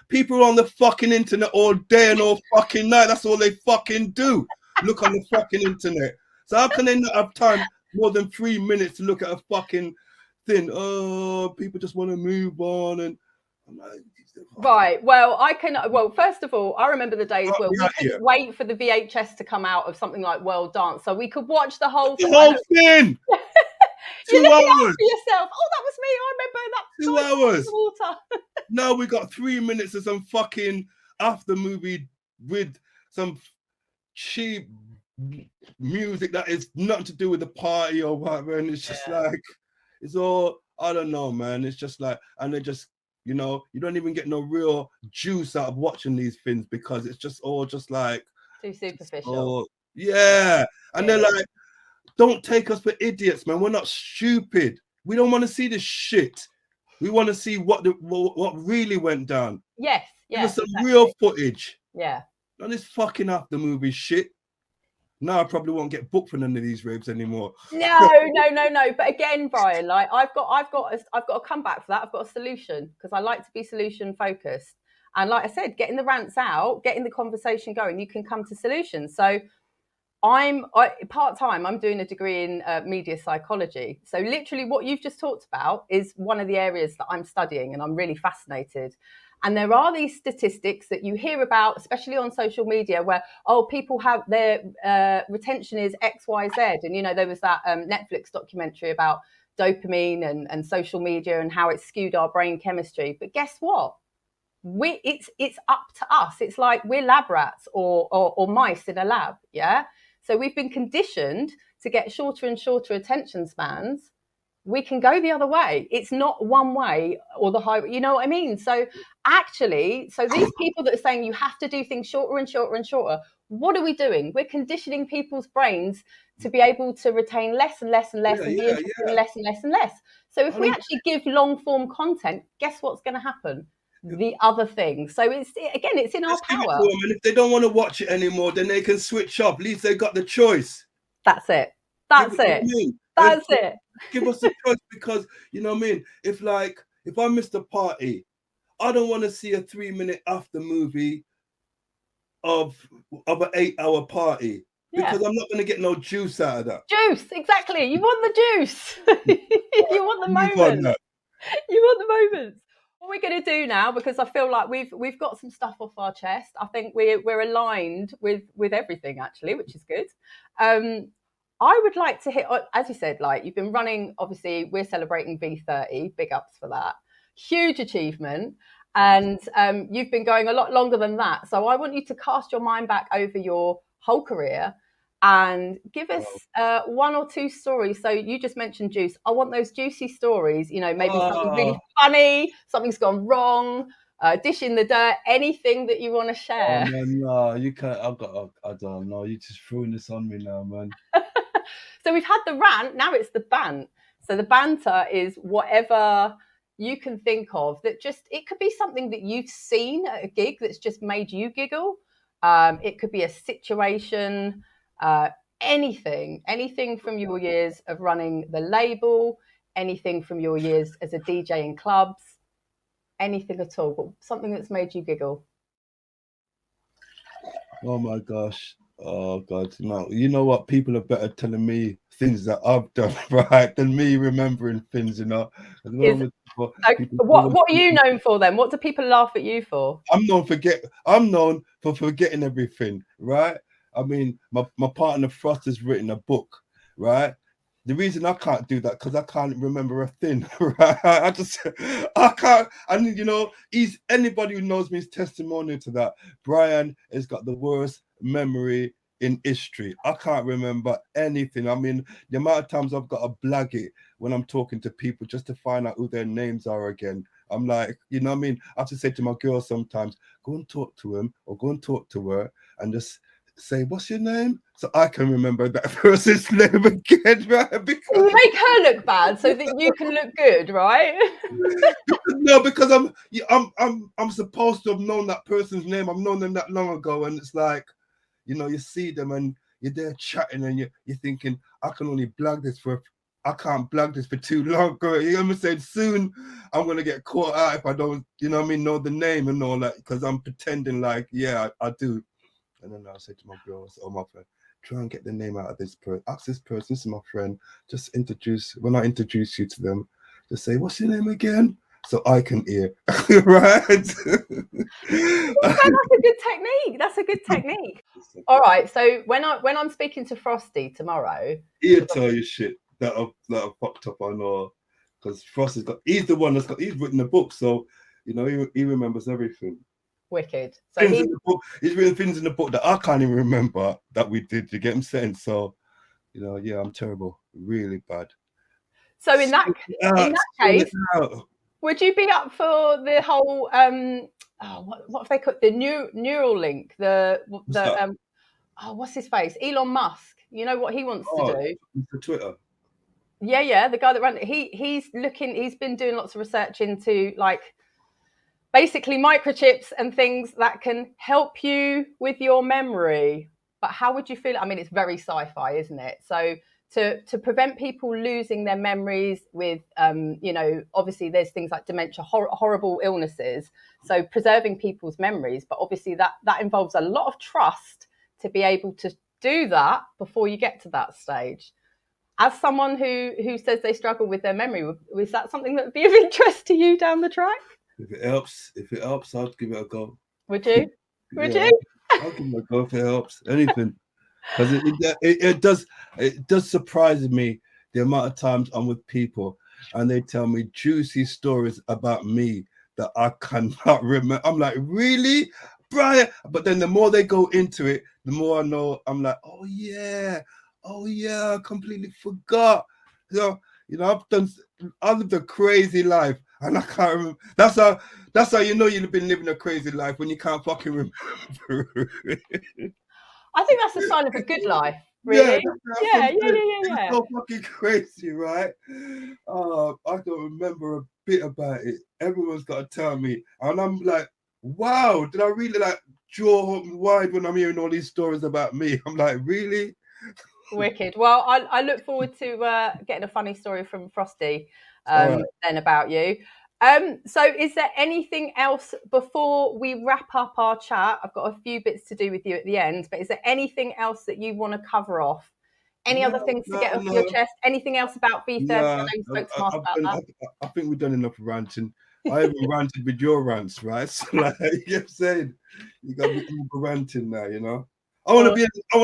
people are on the fucking internet all day and all fucking night. That's all they fucking do. Look on the fucking internet. So how can they not have time more than 3 minutes to look at a fucking thing? Oh, people just want to move on, and I'm like,
right. Well, first of all, I remember the days where we couldn't wait for the VHS to come out of something like World Dance, so we could watch the whole thing.
2
You're looking
hours
after yourself. Oh, that was me. I remember that.
2 hours. Now we got 3 minutes of some fucking after movie with some cheap music that is nothing to do with the party or whatever, and it's just like, it's all, I don't know, man. It's just like, and they just, you know, you don't even get no real juice out of watching these things because it's just all just like
too superficial.
And they're like, don't take us for idiots, man. We're not stupid. We don't want to see this shit. We want to see what really went down.
Yes,
give us some real footage.
Yeah.
Not this fucking after movie shit. Now I probably won't get booked for none of these raves anymore.
No. But again, Bryan, like I've got to come back for that. I've got a solution because I like to be solution focused. And like I said, getting the rants out, getting the conversation going, you can come to solutions. So part-time, I'm doing a degree in media psychology. So literally what you've just talked about is one of the areas that I'm studying, and I'm really fascinated. And there are these statistics that you hear about, especially on social media, where, people have their retention is X, Y, Z. And, you know, there was that Netflix documentary about dopamine and social media and how it skewed our brain chemistry. But guess what? It's up to us. It's like we're lab rats or mice in a lab. Yeah. So we've been conditioned to get shorter and shorter attention spans. We can go the other way. It's not one way or the highway. You know what I mean? So actually, these people that are saying you have to do things shorter and shorter and shorter, what are we doing? We're conditioning people's brains to be able to retain less and less and less and be interested in less and less and less. So if we actually give long form content, guess what's going to happen? The other thing. So it's in our power.
And if they don't want to watch it anymore, then they can switch off. At least they got the choice.
That's it. That's it.
Give us the choice, because you know what I mean. If I missed a party, I don't want to see a 3-minute after movie of an 8-hour party, because I'm not going to get no juice out of that.
Juice, exactly. You want the juice. You want the moment. You want the moments. What we're going to do now, because I feel like we've got some stuff off our chest. I think we're aligned with everything actually, which is good. I would like to hit, as you said, like you've been running. Obviously, we're celebrating V30. Big ups for that. Huge achievement, and you've been going a lot longer than that. So I want you to cast your mind back over your whole career and give us one or two stories. So you just mentioned juice. I want those juicy stories, you know, maybe something really funny, something's gone wrong, dish in the dirt, anything that you want to share.
Oh, man, no, you can't. I don't know. You're just throwing this on me now, man.
So we've had the rant, now it's the bant. So the banter is whatever you can think of that it could be something that you've seen at a gig that's just made you giggle. It could be a situation, anything from your years of running the label, anything from your years as a DJ in clubs, anything at all, but something that's made you giggle.
Oh my gosh. Oh God. No, you know what? People are better telling me things that I've done right than me remembering things, you know.
What are you known for then? What do people laugh at you for?
I'm known for forgetting everything, right? I mean, my partner Frost has written a book, right? The reason I can't do that because I can't remember a thing, right? I can't. And you know, anybody who knows me is testimonial to that. Bryan has got the worst memory in history. I can't remember anything. I mean, the amount of times I've got to blag it when I'm talking to people just to find out who their names are again. I'm like, you know what I mean? I have to say to my girl sometimes, go and talk to him or go and talk to her and just say, what's your name? So I can remember that person's name again, right? Because
you make her look bad so that you can look good, right?
No, because I'm supposed to have known that person's name. I've known them that long ago, and it's like, you know, you see them and you're there chatting and you're thinking, I can't blag this for too long. You know what I'm saying? Soon I'm gonna get caught out if I don't, you know what I mean, know the name and all that, because I'm pretending like, yeah, I do. And then I say to my girls or my friend, try and get the name out of this person. Ask this person, this is my friend. Just when I introduce you to them, just say, what's your name again? So I can hear, right?
That's a good technique. That's a good technique. All right. So when I'm speaking to Frosty tomorrow,
he'll tell you shit that I've fucked up. I know, because Frosty's he's the one he's written the book, so you know he remembers everything.
Wicked. So
he's written things in the book that I can't even remember that we did. You get him saying? So, you know, yeah, I'm terrible, really bad.
So in that case, would you be up for the whole what have they called the neural link? What's his face? Elon Musk. You know what he wants to do?
For Twitter.
Yeah, the guy that ran it. He's been doing lots of research into like basically microchips and things that can help you with your memory. But how would you feel? I mean, it's very sci-fi, isn't it? So to prevent people losing their memories with, you know, obviously there's things like dementia, horrible illnesses. So preserving people's memories, but obviously that involves a lot of trust to be able to do that before you get to that stage. As someone who says they struggle with their memory, was that something that would be of interest to you down the track?
If it helps, I'll give it a go.
Would you? Would
Yeah,
you?
I'll give it a go if it helps. Anything. Because it does surprise me the amount of times I'm with people and they tell me juicy stories about me that I cannot remember. I'm like, really, Bryan? But then the more they go into it, the more I know. I'm like, oh yeah, I completely forgot. You know, I've lived a crazy life and I can't remember. That's how you know you've been living a crazy life, when you can't fucking remember.
I think that's a sign of a good life, really. Yeah.
It's so fucking crazy, right? I don't remember a bit about it. Everyone's got to tell me, and I'm like, wow, did I really like jaw wide when I'm hearing all these stories about me? I'm like, really?
Wicked. Well, I look forward to getting a funny story from Frosty then about you. So is there anything else before we wrap up our chat? I've got a few bits to do with you at the end, but is there anything else that you want to cover off? Any other things to get off your chest? Anything else about V30? I know you spoke to Mark about that.
I think we've done enough ranting. I even ranted with your rants, right? So like, you know what I'm saying? You got to be ranting now, you know? I want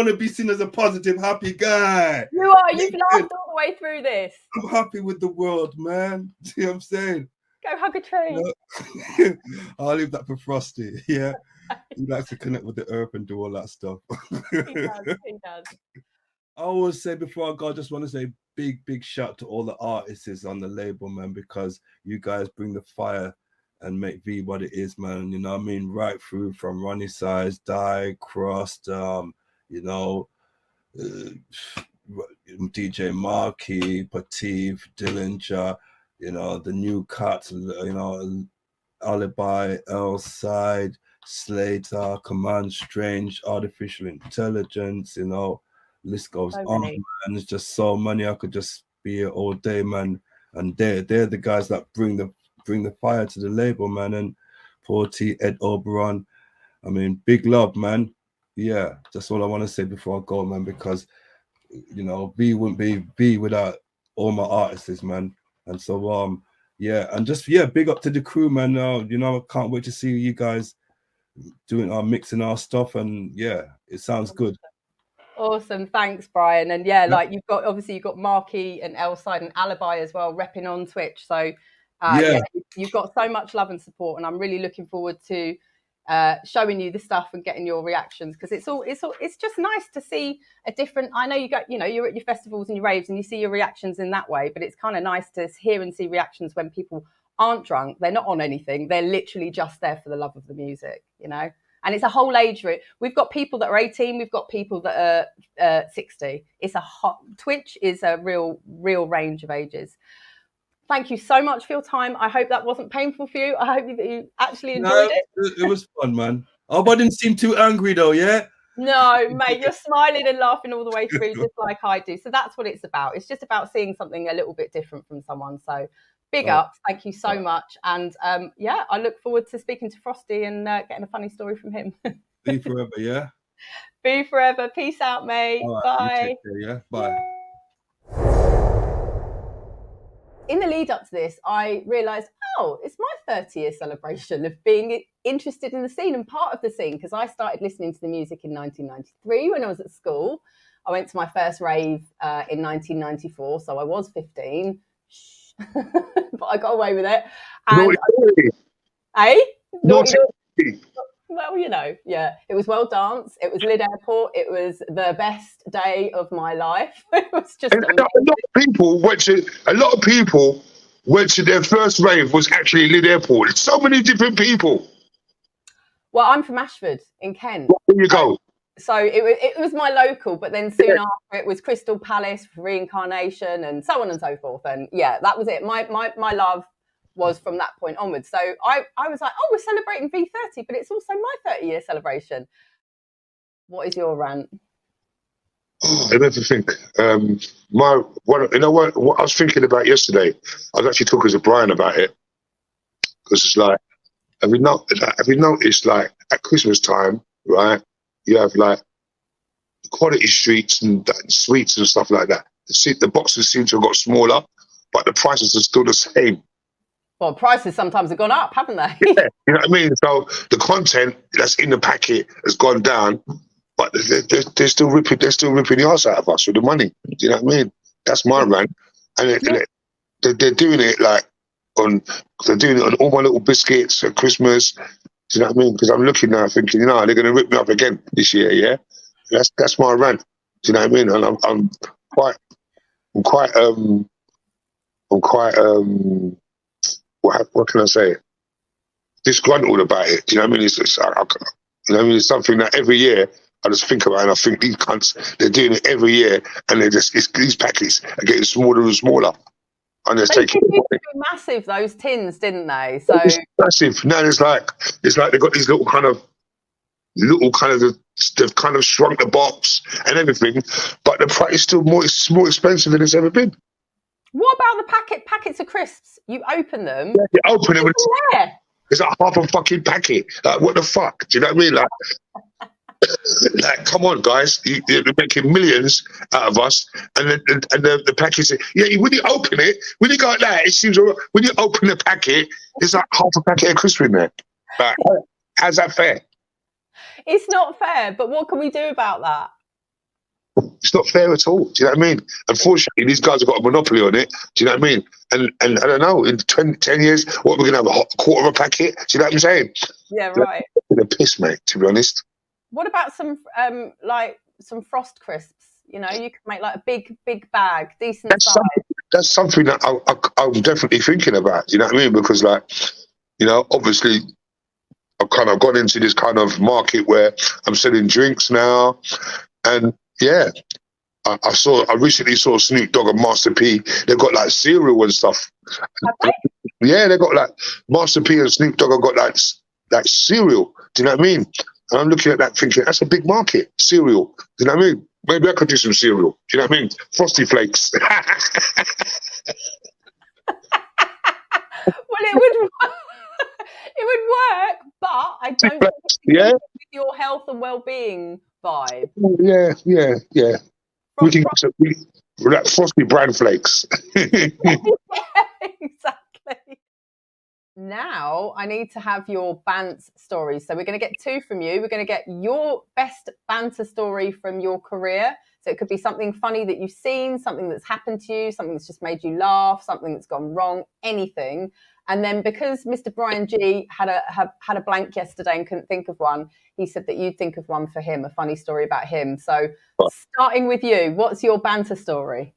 to be seen as a positive, happy guy.
You are. You've laughed all the way through this.
I'm happy with the world, man. See what I'm saying?
Go hug a tree.
You know? I'll leave that for Frosty. Yeah, he likes to connect with the earth and do all that stuff.
He does.
I always say before I go, I just want to say big shout to all the artists on the label, man, because you guys bring the fire and make V what it is, man. You know what I mean? Right through from Ronnie Size, Die, Crust, you know, DJ Markey, Patif, Dillinger, you know, the new cuts, you know, Alibi, L-Side, Slater, Command Strange, Artificial Intelligence, you know, list goes on, man. There's just so many. I could just be here all day, man. And they're the guys that bring the fire to the label, man. And Porty, Ed Oberon, I mean, big love, man. Yeah, that's all I want to say before I go, man, because, you know, V wouldn't be V without all my artists, man. And so, yeah, and just, yeah, big up to the crew, man. You know, I can't wait to see you guys doing our mixing our stuff. And yeah, it sounds good.
Awesome, thanks, Bryan. And yeah, like you've got Markey and L-Side and Alibi as well repping on Twitch. So yeah, you've got so much love and support, and I'm really looking forward to showing you the stuff and getting your reactions, because it's just nice to see a different. I know you're at your festivals and your raves and you see your reactions in that way, but it's kind of nice to hear and see reactions when people aren't drunk, they're not on anything, they're literally just there for the love of the music, you know. And it's a whole age group. We've got people that are 18. We've got people that are 60. Twitch is a real range of ages. Thank you so much for your time. I hope that wasn't painful for you. I hope that you actually enjoyed it.
It was fun, man. I didn't seem too angry though, yeah?
No, mate, you're smiling and laughing all the way through, just like I do. So that's what it's about. It's just about seeing something a little bit different from someone. So big ups. Thank you so much. And yeah, I look forward to speaking to Frosty and getting a funny story from him.
Be forever, yeah?
Be forever. Peace out, mate.
Right,
bye.
Care, yeah? Bye.
In the lead up to this, I realised, it's my 30-year celebration of being interested in the scene and part of the scene, because I started listening to the music in 1993 when I was at school. I went to my first rave in 1994, so I was 15. But I got away with it. And well, you know, yeah, it was well danced. It was Lid Airport. It was the best day of my life. It was just amazing.
A lot of people went to their first rave was actually Lid Airport. It's so many different people.
Well, I'm from Ashford in Kent.
Well, there you go.
So it was my local, but then soon after it was Crystal Palace, Reincarnation, and so on and so forth. And yeah, that was it. My love was from that point onwards. So I was like, we're celebrating V30, but it's also my 30-year celebration. What is your rant?
I never think. You know what I was thinking about yesterday? I was actually talking to Bryan about it because it's like, have you noticed like at Christmas time, right? You have like quality streets and sweets and stuff like that. The boxes seem to have got smaller, but the prices are still the same.
Well, prices sometimes have gone up, haven't they?
Yeah, you know what I mean? So the content that's in the packet has gone down, but they're still ripping the arse out of us with the money. Do you know what I mean? That's my rant. And they're doing it they're doing it on all my little biscuits at Christmas. Do you know what I mean? Because I'm looking now thinking, they're going to rip me up again this year, yeah? That's my rant. Do you know what I mean? And I'm quite what can I say? Disgruntled about it. Do you know what I mean? It's something that every year I just think about, and I think these cunts, they're doing it every year, and these packets are getting smaller and smaller. And they're taking
massive, those tins, didn't they? So
it's massive. Now it's like they've got these little kind of they've kind of shrunk the box and everything, but the price is still more expensive than it's ever been.
What about the packets of crisps? You open them.
Yeah, you open them. It's like half a fucking packet. Like, what the fuck? Do you know what I mean? Like, come on, guys. You're making millions out of us. And the packet, when you open it, when you go like that, it seems all right. When you open the packet, there's like half a packet of crisps in there. Like, how's that fair?
It's not fair, but what can we do about that?
It's not fair at all. Do you know what I mean? Unfortunately, these guys have got a monopoly on it. Do you know what I mean? And I don't know, in 10 years, what, we're going to have a quarter of a packet? Do you know what I'm saying?
Yeah, right.
They're piss, mate, to be honest.
What about some Frost crisps? You know, you could make like a big bag, decent size.
That's something that I'm definitely thinking about. Do you know what I mean? Because, like, obviously, I've kind of gone into this kind of market where I'm selling drinks now. And, yeah, I recently saw Snoop Dogg and Master P. They've got, like, cereal and stuff.
Okay.
Yeah, they've got, like, Master P and Snoop Dogg have got, like cereal. Do you know what I mean? And I'm looking at that thinking, that's a big market, cereal. Do you know what I mean? Maybe I could do some cereal. Do you know what I mean? Frosty Flakes.
Well, it would work, but I don't think it's with your health and well-being vibe.
Yeah. We can get some like Frosty Bran Flakes.
Yeah, exactly. Now I need to have your bants stories. So we're going to get two from you. We're going to get your best banter story from your career. So it could be something funny that you've seen, something that's happened to you, something that's just made you laugh, something that's gone wrong, anything. And then because Mr. Bryan G had a blank yesterday and couldn't think of one, he said that you'd think of one for him, a funny story about him. So starting with you, what's your banter story?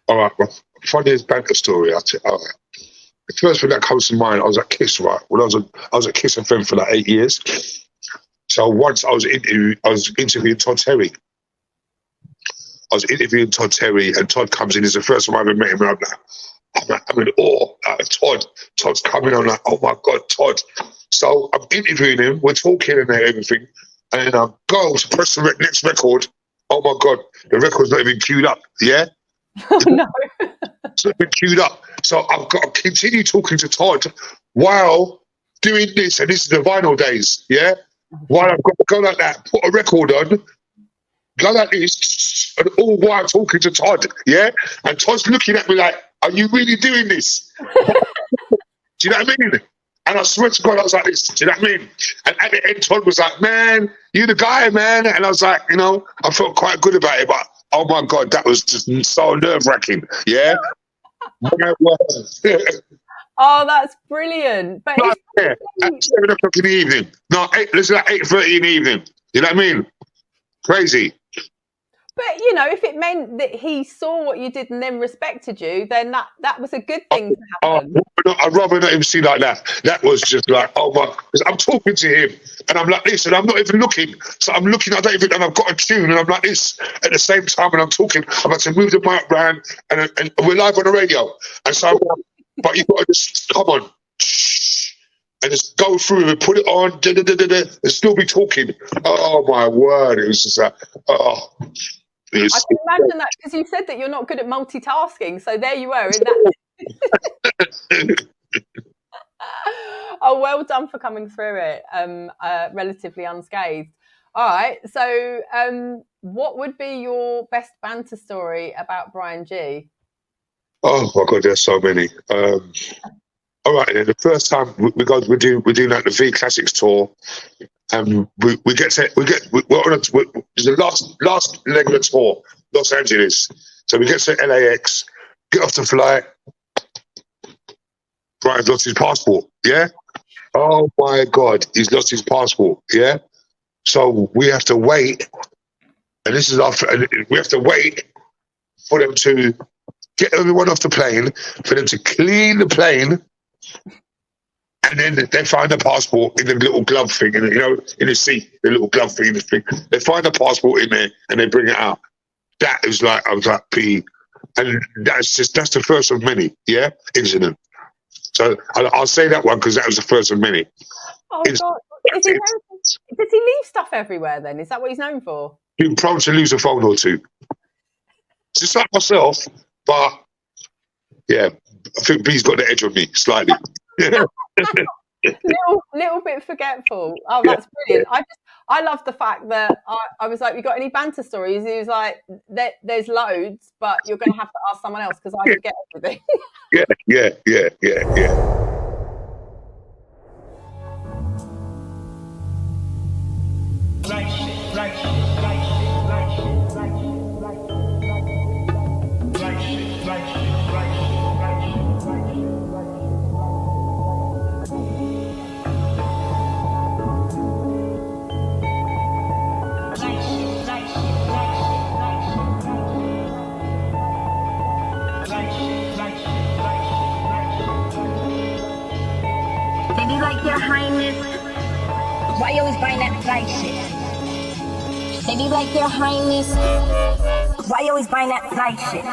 All right, well, funniest banter story. The first thing that comes to mind, I was at Kiss, right? When I was at Kiss FM for like 8 years. So once I was interviewing Todd Terry. I was interviewing Todd Terry, and Todd comes in. It's the first time I ever met him. I'm in awe. Todd's coming. I'm like, oh my God, Todd. So I'm interviewing him. We're talking and everything. And then I go to press the next record. Oh my God, the record's not even queued up. Yeah?
Oh no.
It's not been queued up. So I've got to continue talking to Todd while doing this. And this is the vinyl days. Yeah? While I've got to go like that, put a record on, go like this, and all while talking to Todd. Yeah? And Todd's looking at me like, are you really doing this? Do you know what I mean? And I swear to God, I was like this. Do you know what I mean? And at the end, Todd was like, man, you the guy, man. And I was like, I felt quite good about it. But, oh, my God, that was just so nerve-wracking. Yeah?
Oh, that's brilliant. But
at 7 o'clock in the evening. No, listen, at 8:30 in the evening. You know what I mean? Crazy.
But, if it meant that he saw what you did and then respected you, then that was a good thing to happen.
I'd rather not even see like that. That was just like, oh my, because I'm talking to him and I'm like this and I'm not even looking. So I'm looking, and I've got a tune and I'm like this at the same time and I'm talking. I'm about to move the mic round and we're live on the radio. And so, but you've got to just, come on, and just go through and put it on, and still be talking. Oh my word, it was just like,
I can imagine that because you said that you're not good at multitasking. So there you were in that. Oh, well done for coming through it relatively unscathed. All right. So what would be your best banter story about Bryan G?
Oh my God, there's so many. All right, then the first time we're doing like the V Classics tour, and we're on there's the last leg of the tour, Los Angeles. So we get to LAX, get off the flight. Bryan's lost his passport. Yeah. Oh my God, he's lost his passport. Yeah. So we have to wait, and this is after. We have to wait for them to get everyone off the plane, for them to clean the plane. And then they find the passport in the little glove thing, in the seat, the little glove thing in the thing. They find the passport in there and they bring it out. That is like, I was like, P. And that's the first of many, yeah, incident. So I'll say that one because that was the first of many.
Oh, God. Does he leave stuff everywhere then? Is that what he's known for?
Being prone to lose a phone or two. Just like myself, but yeah, I think B's got the edge on me slightly.
little bit forgetful. Oh, that's brilliant. I love the fact that I was like, "You got any banter stories?" He was like, "There's loads, but you're going to have to ask someone else because I forget everything."
Yeah.
Baby, like your highness. Why you always buying that fly shit? Baby, like your highness. Why you always buying that fly shit?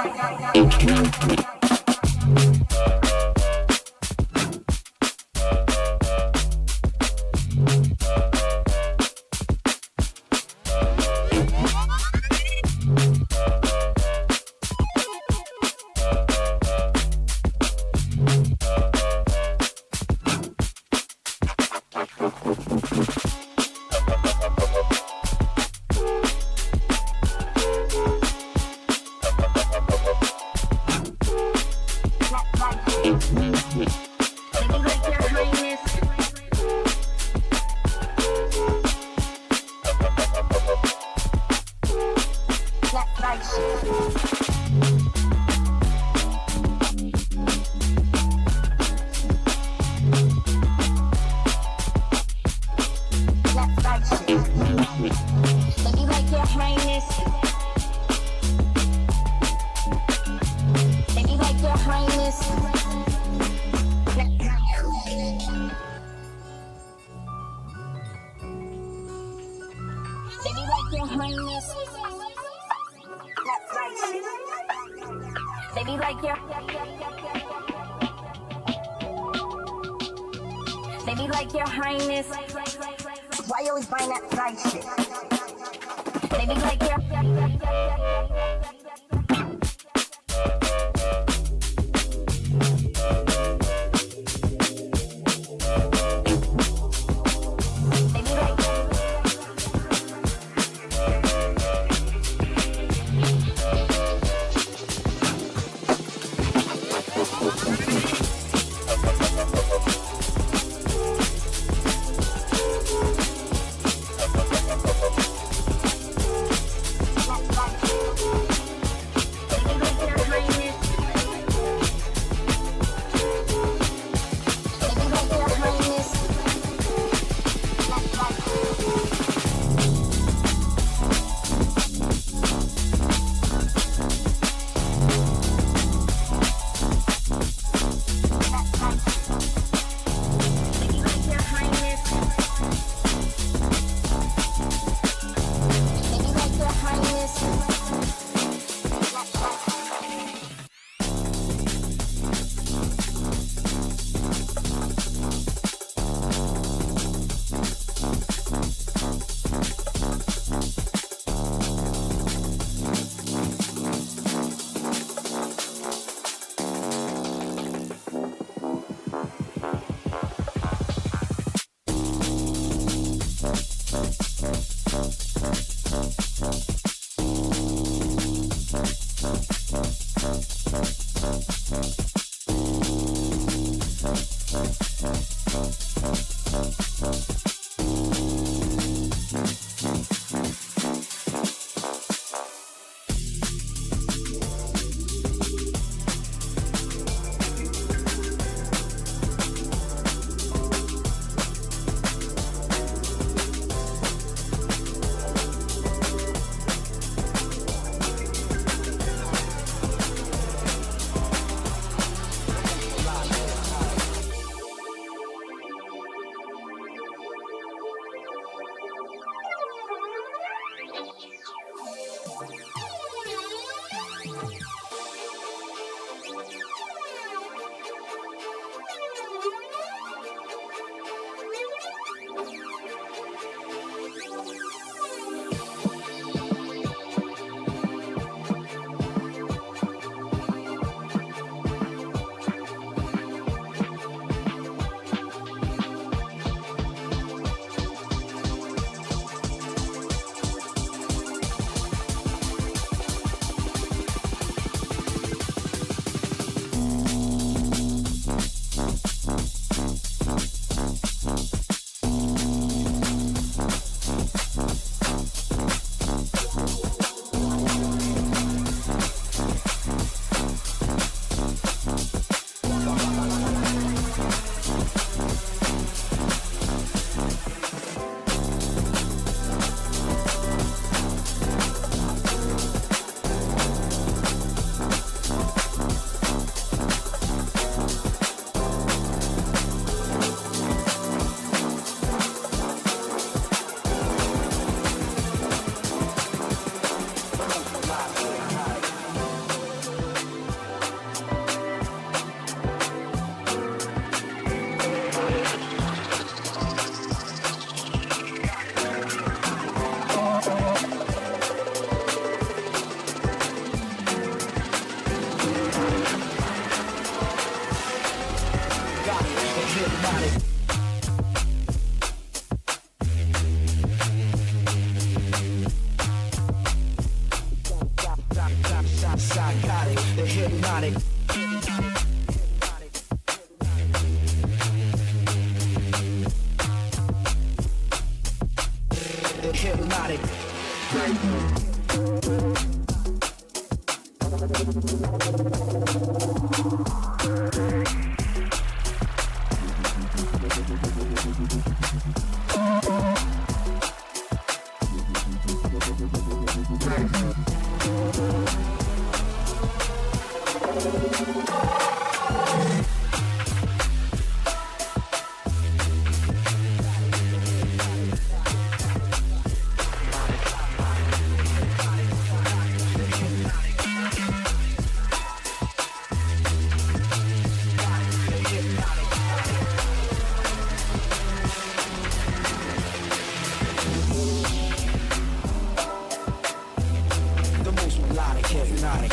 Psychotic, the hypnotic. The hypnotic. The most melodic, hypnotic.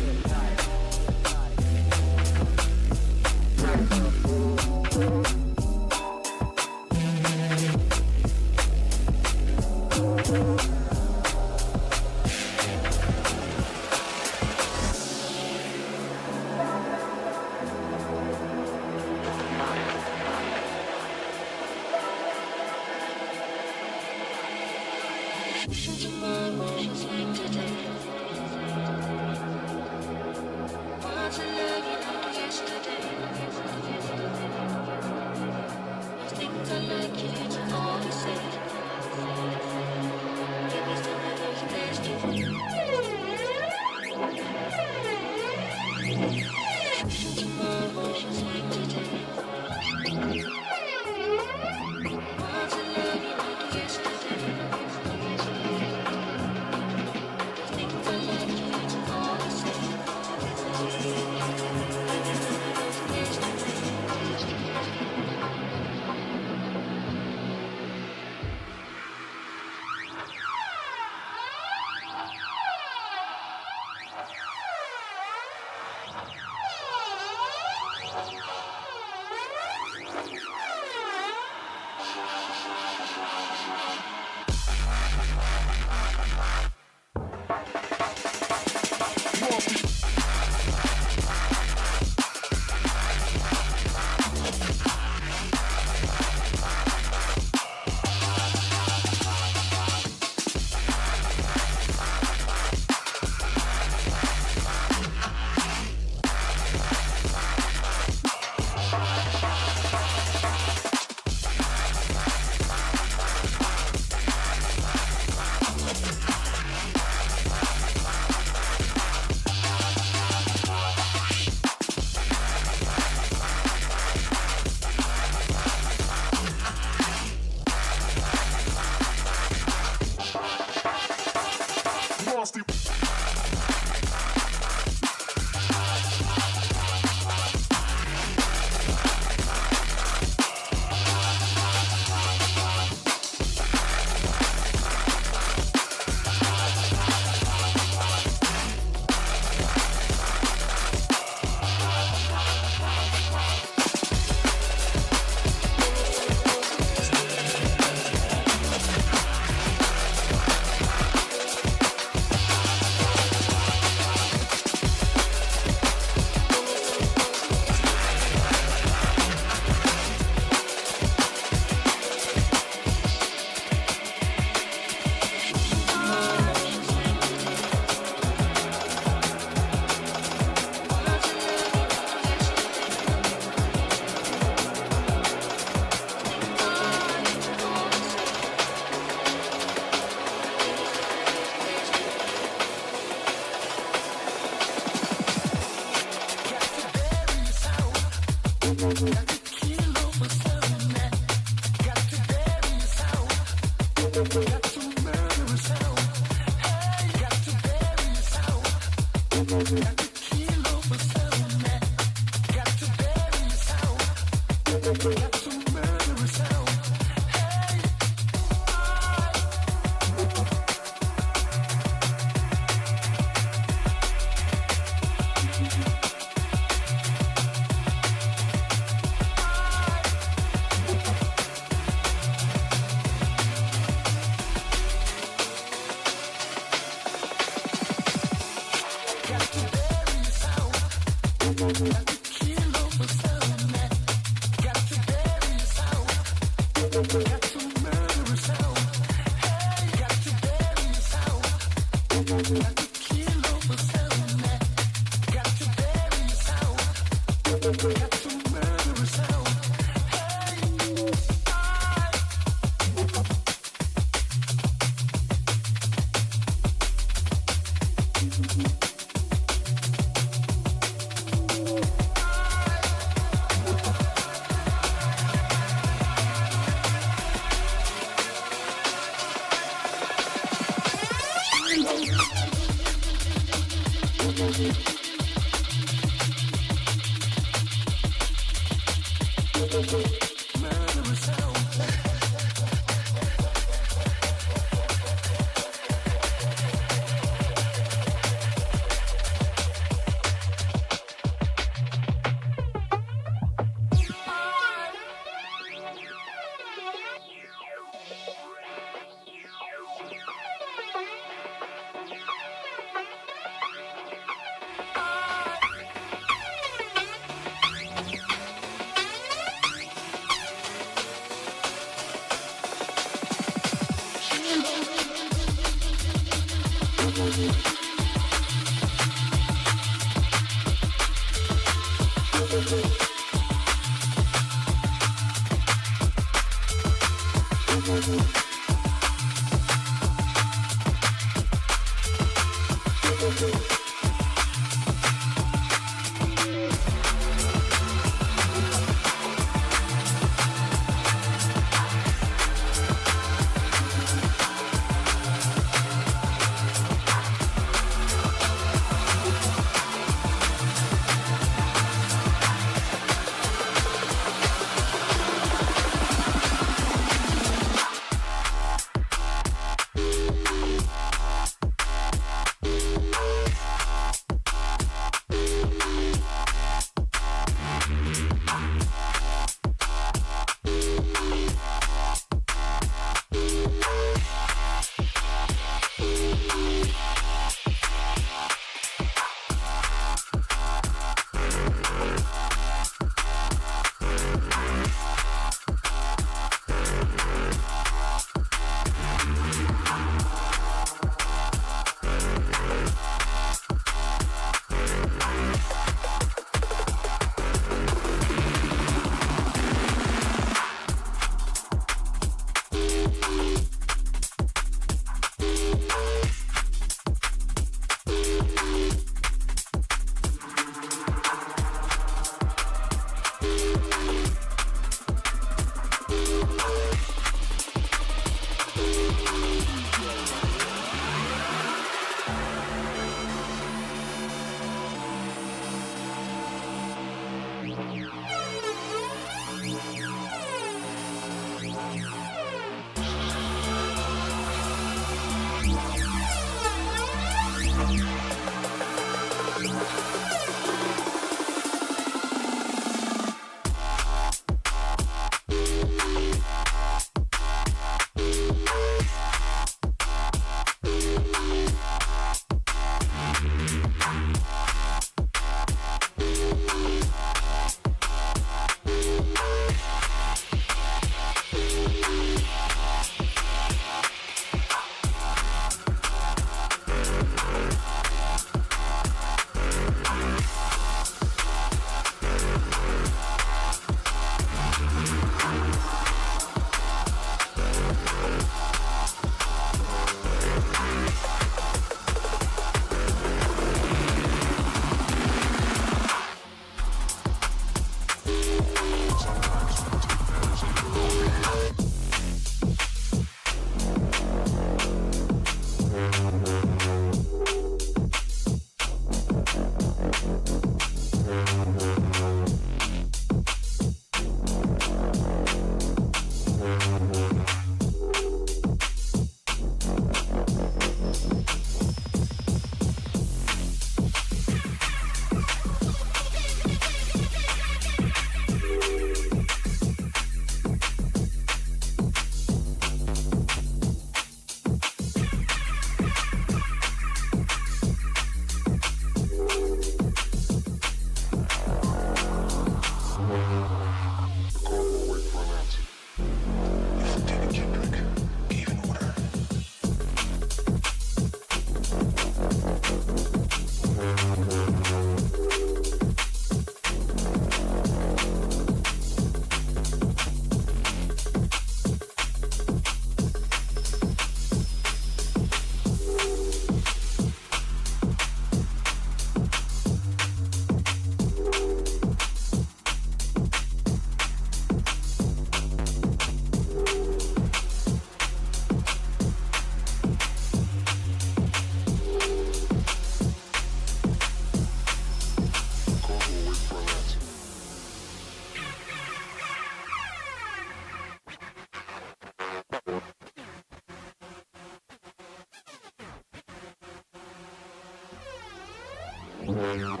Sometimes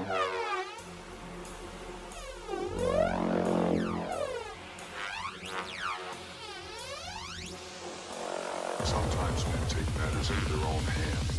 men take matters into their own hands.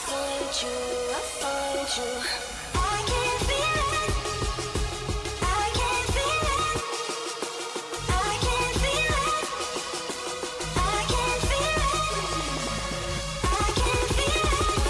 find you, I find you. I can feel it. I can feel it. I can feel it. I can feel it. I can feel it.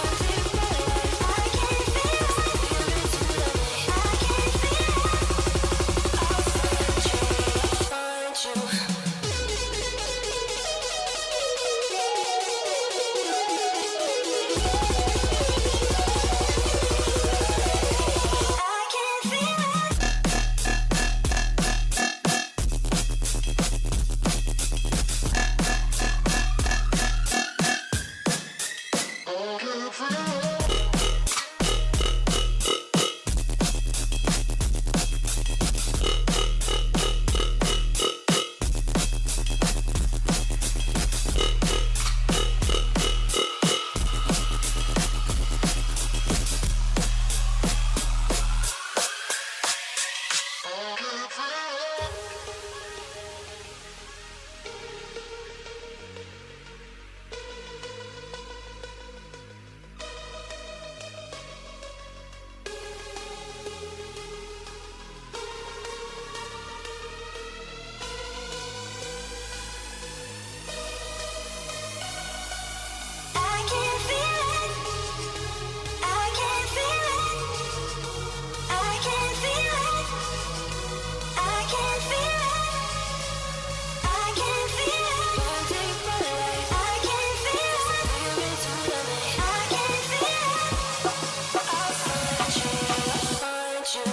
I can feel it. I can feel it. I'll find you, I'll find you.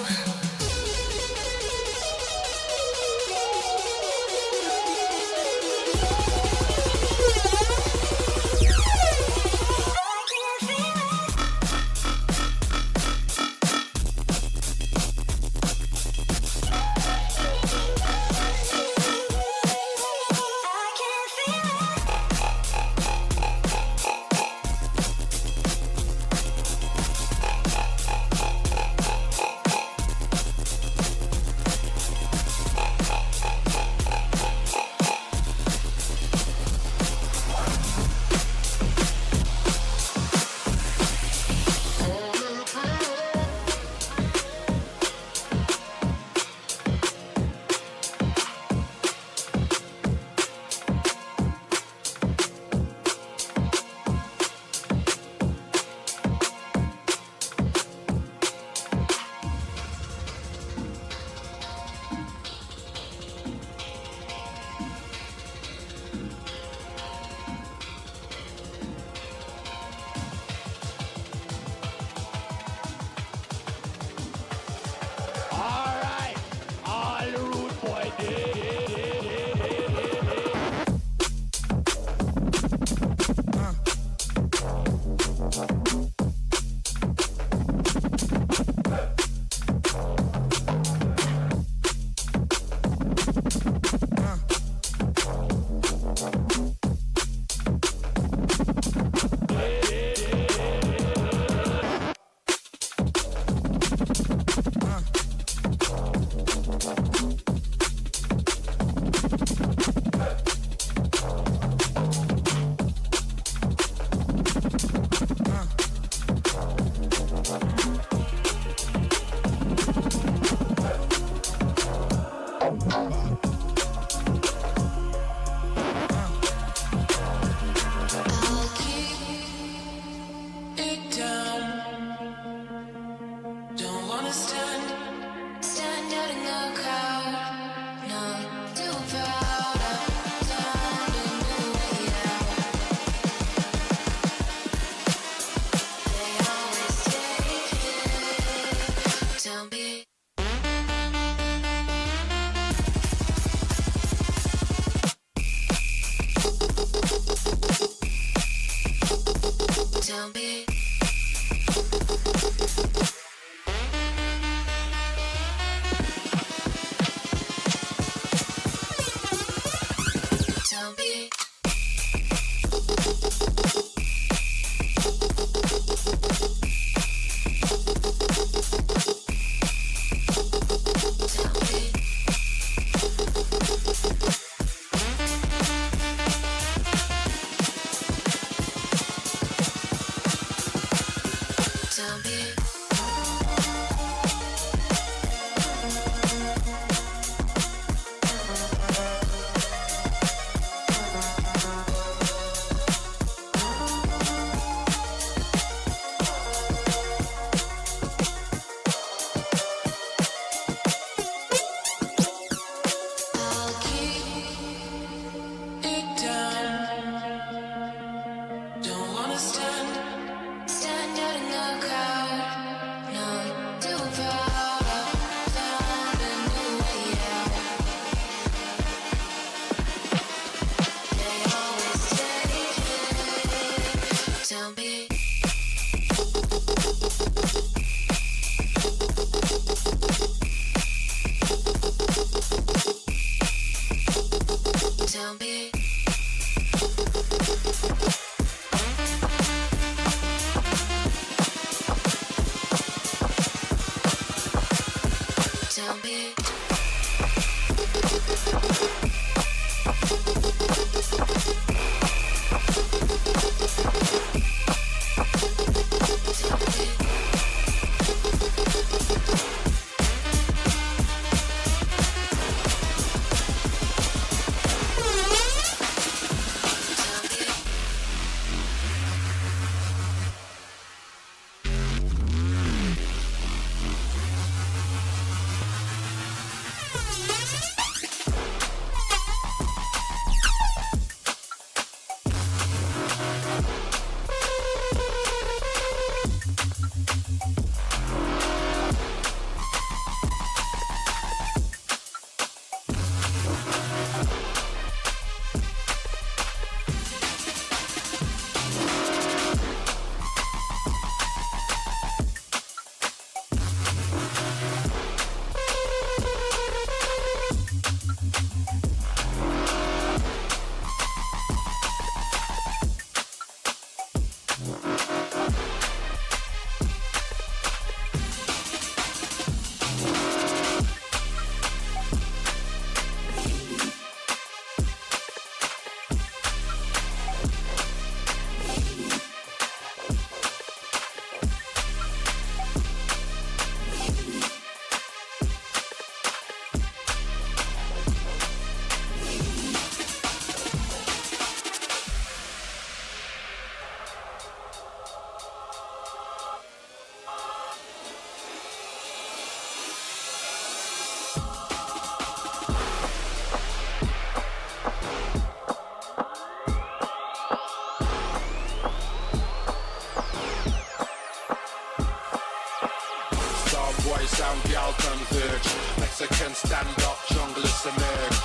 Boy sound, gal converge. Mexican stand up, junglers emerge.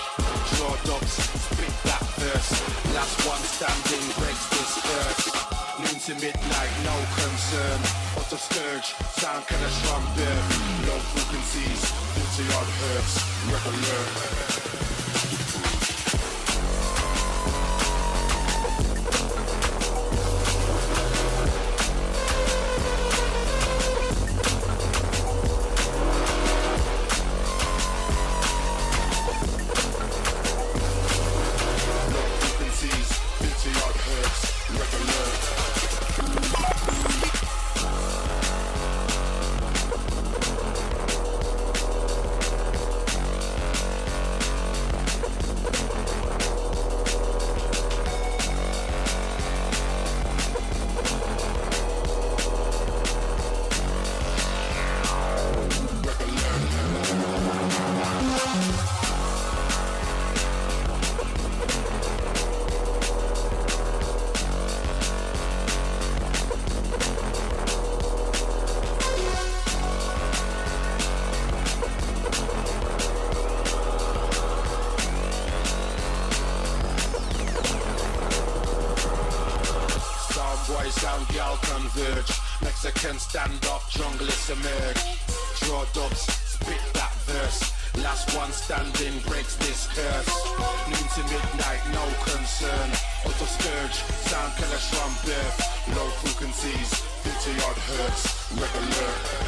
Draw dubs, spit that verse. Last one standing breaks this earth. Noon to midnight, no concern. What a scourge, sound killers from birth. Low frequencies, 50 odd hertz, regular. Sound gal converge. Mexican stand up, junglers emerge. Draw dubs, spit that verse. Last one standing breaks this curse. Noon to midnight, no concern. Auto scourge, sound killers from birth. Low frequencies, 50 odd hertz, regular.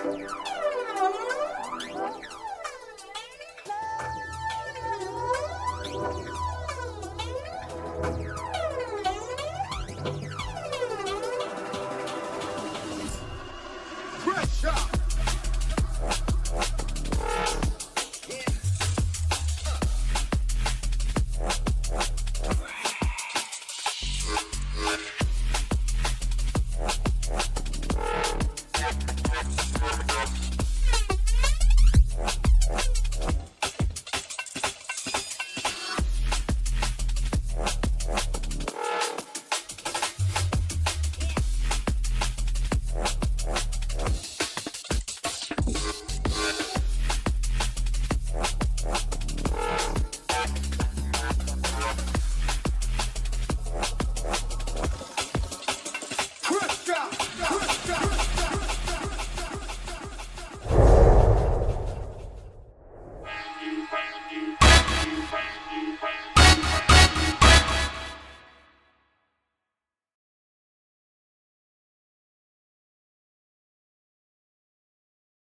Bye.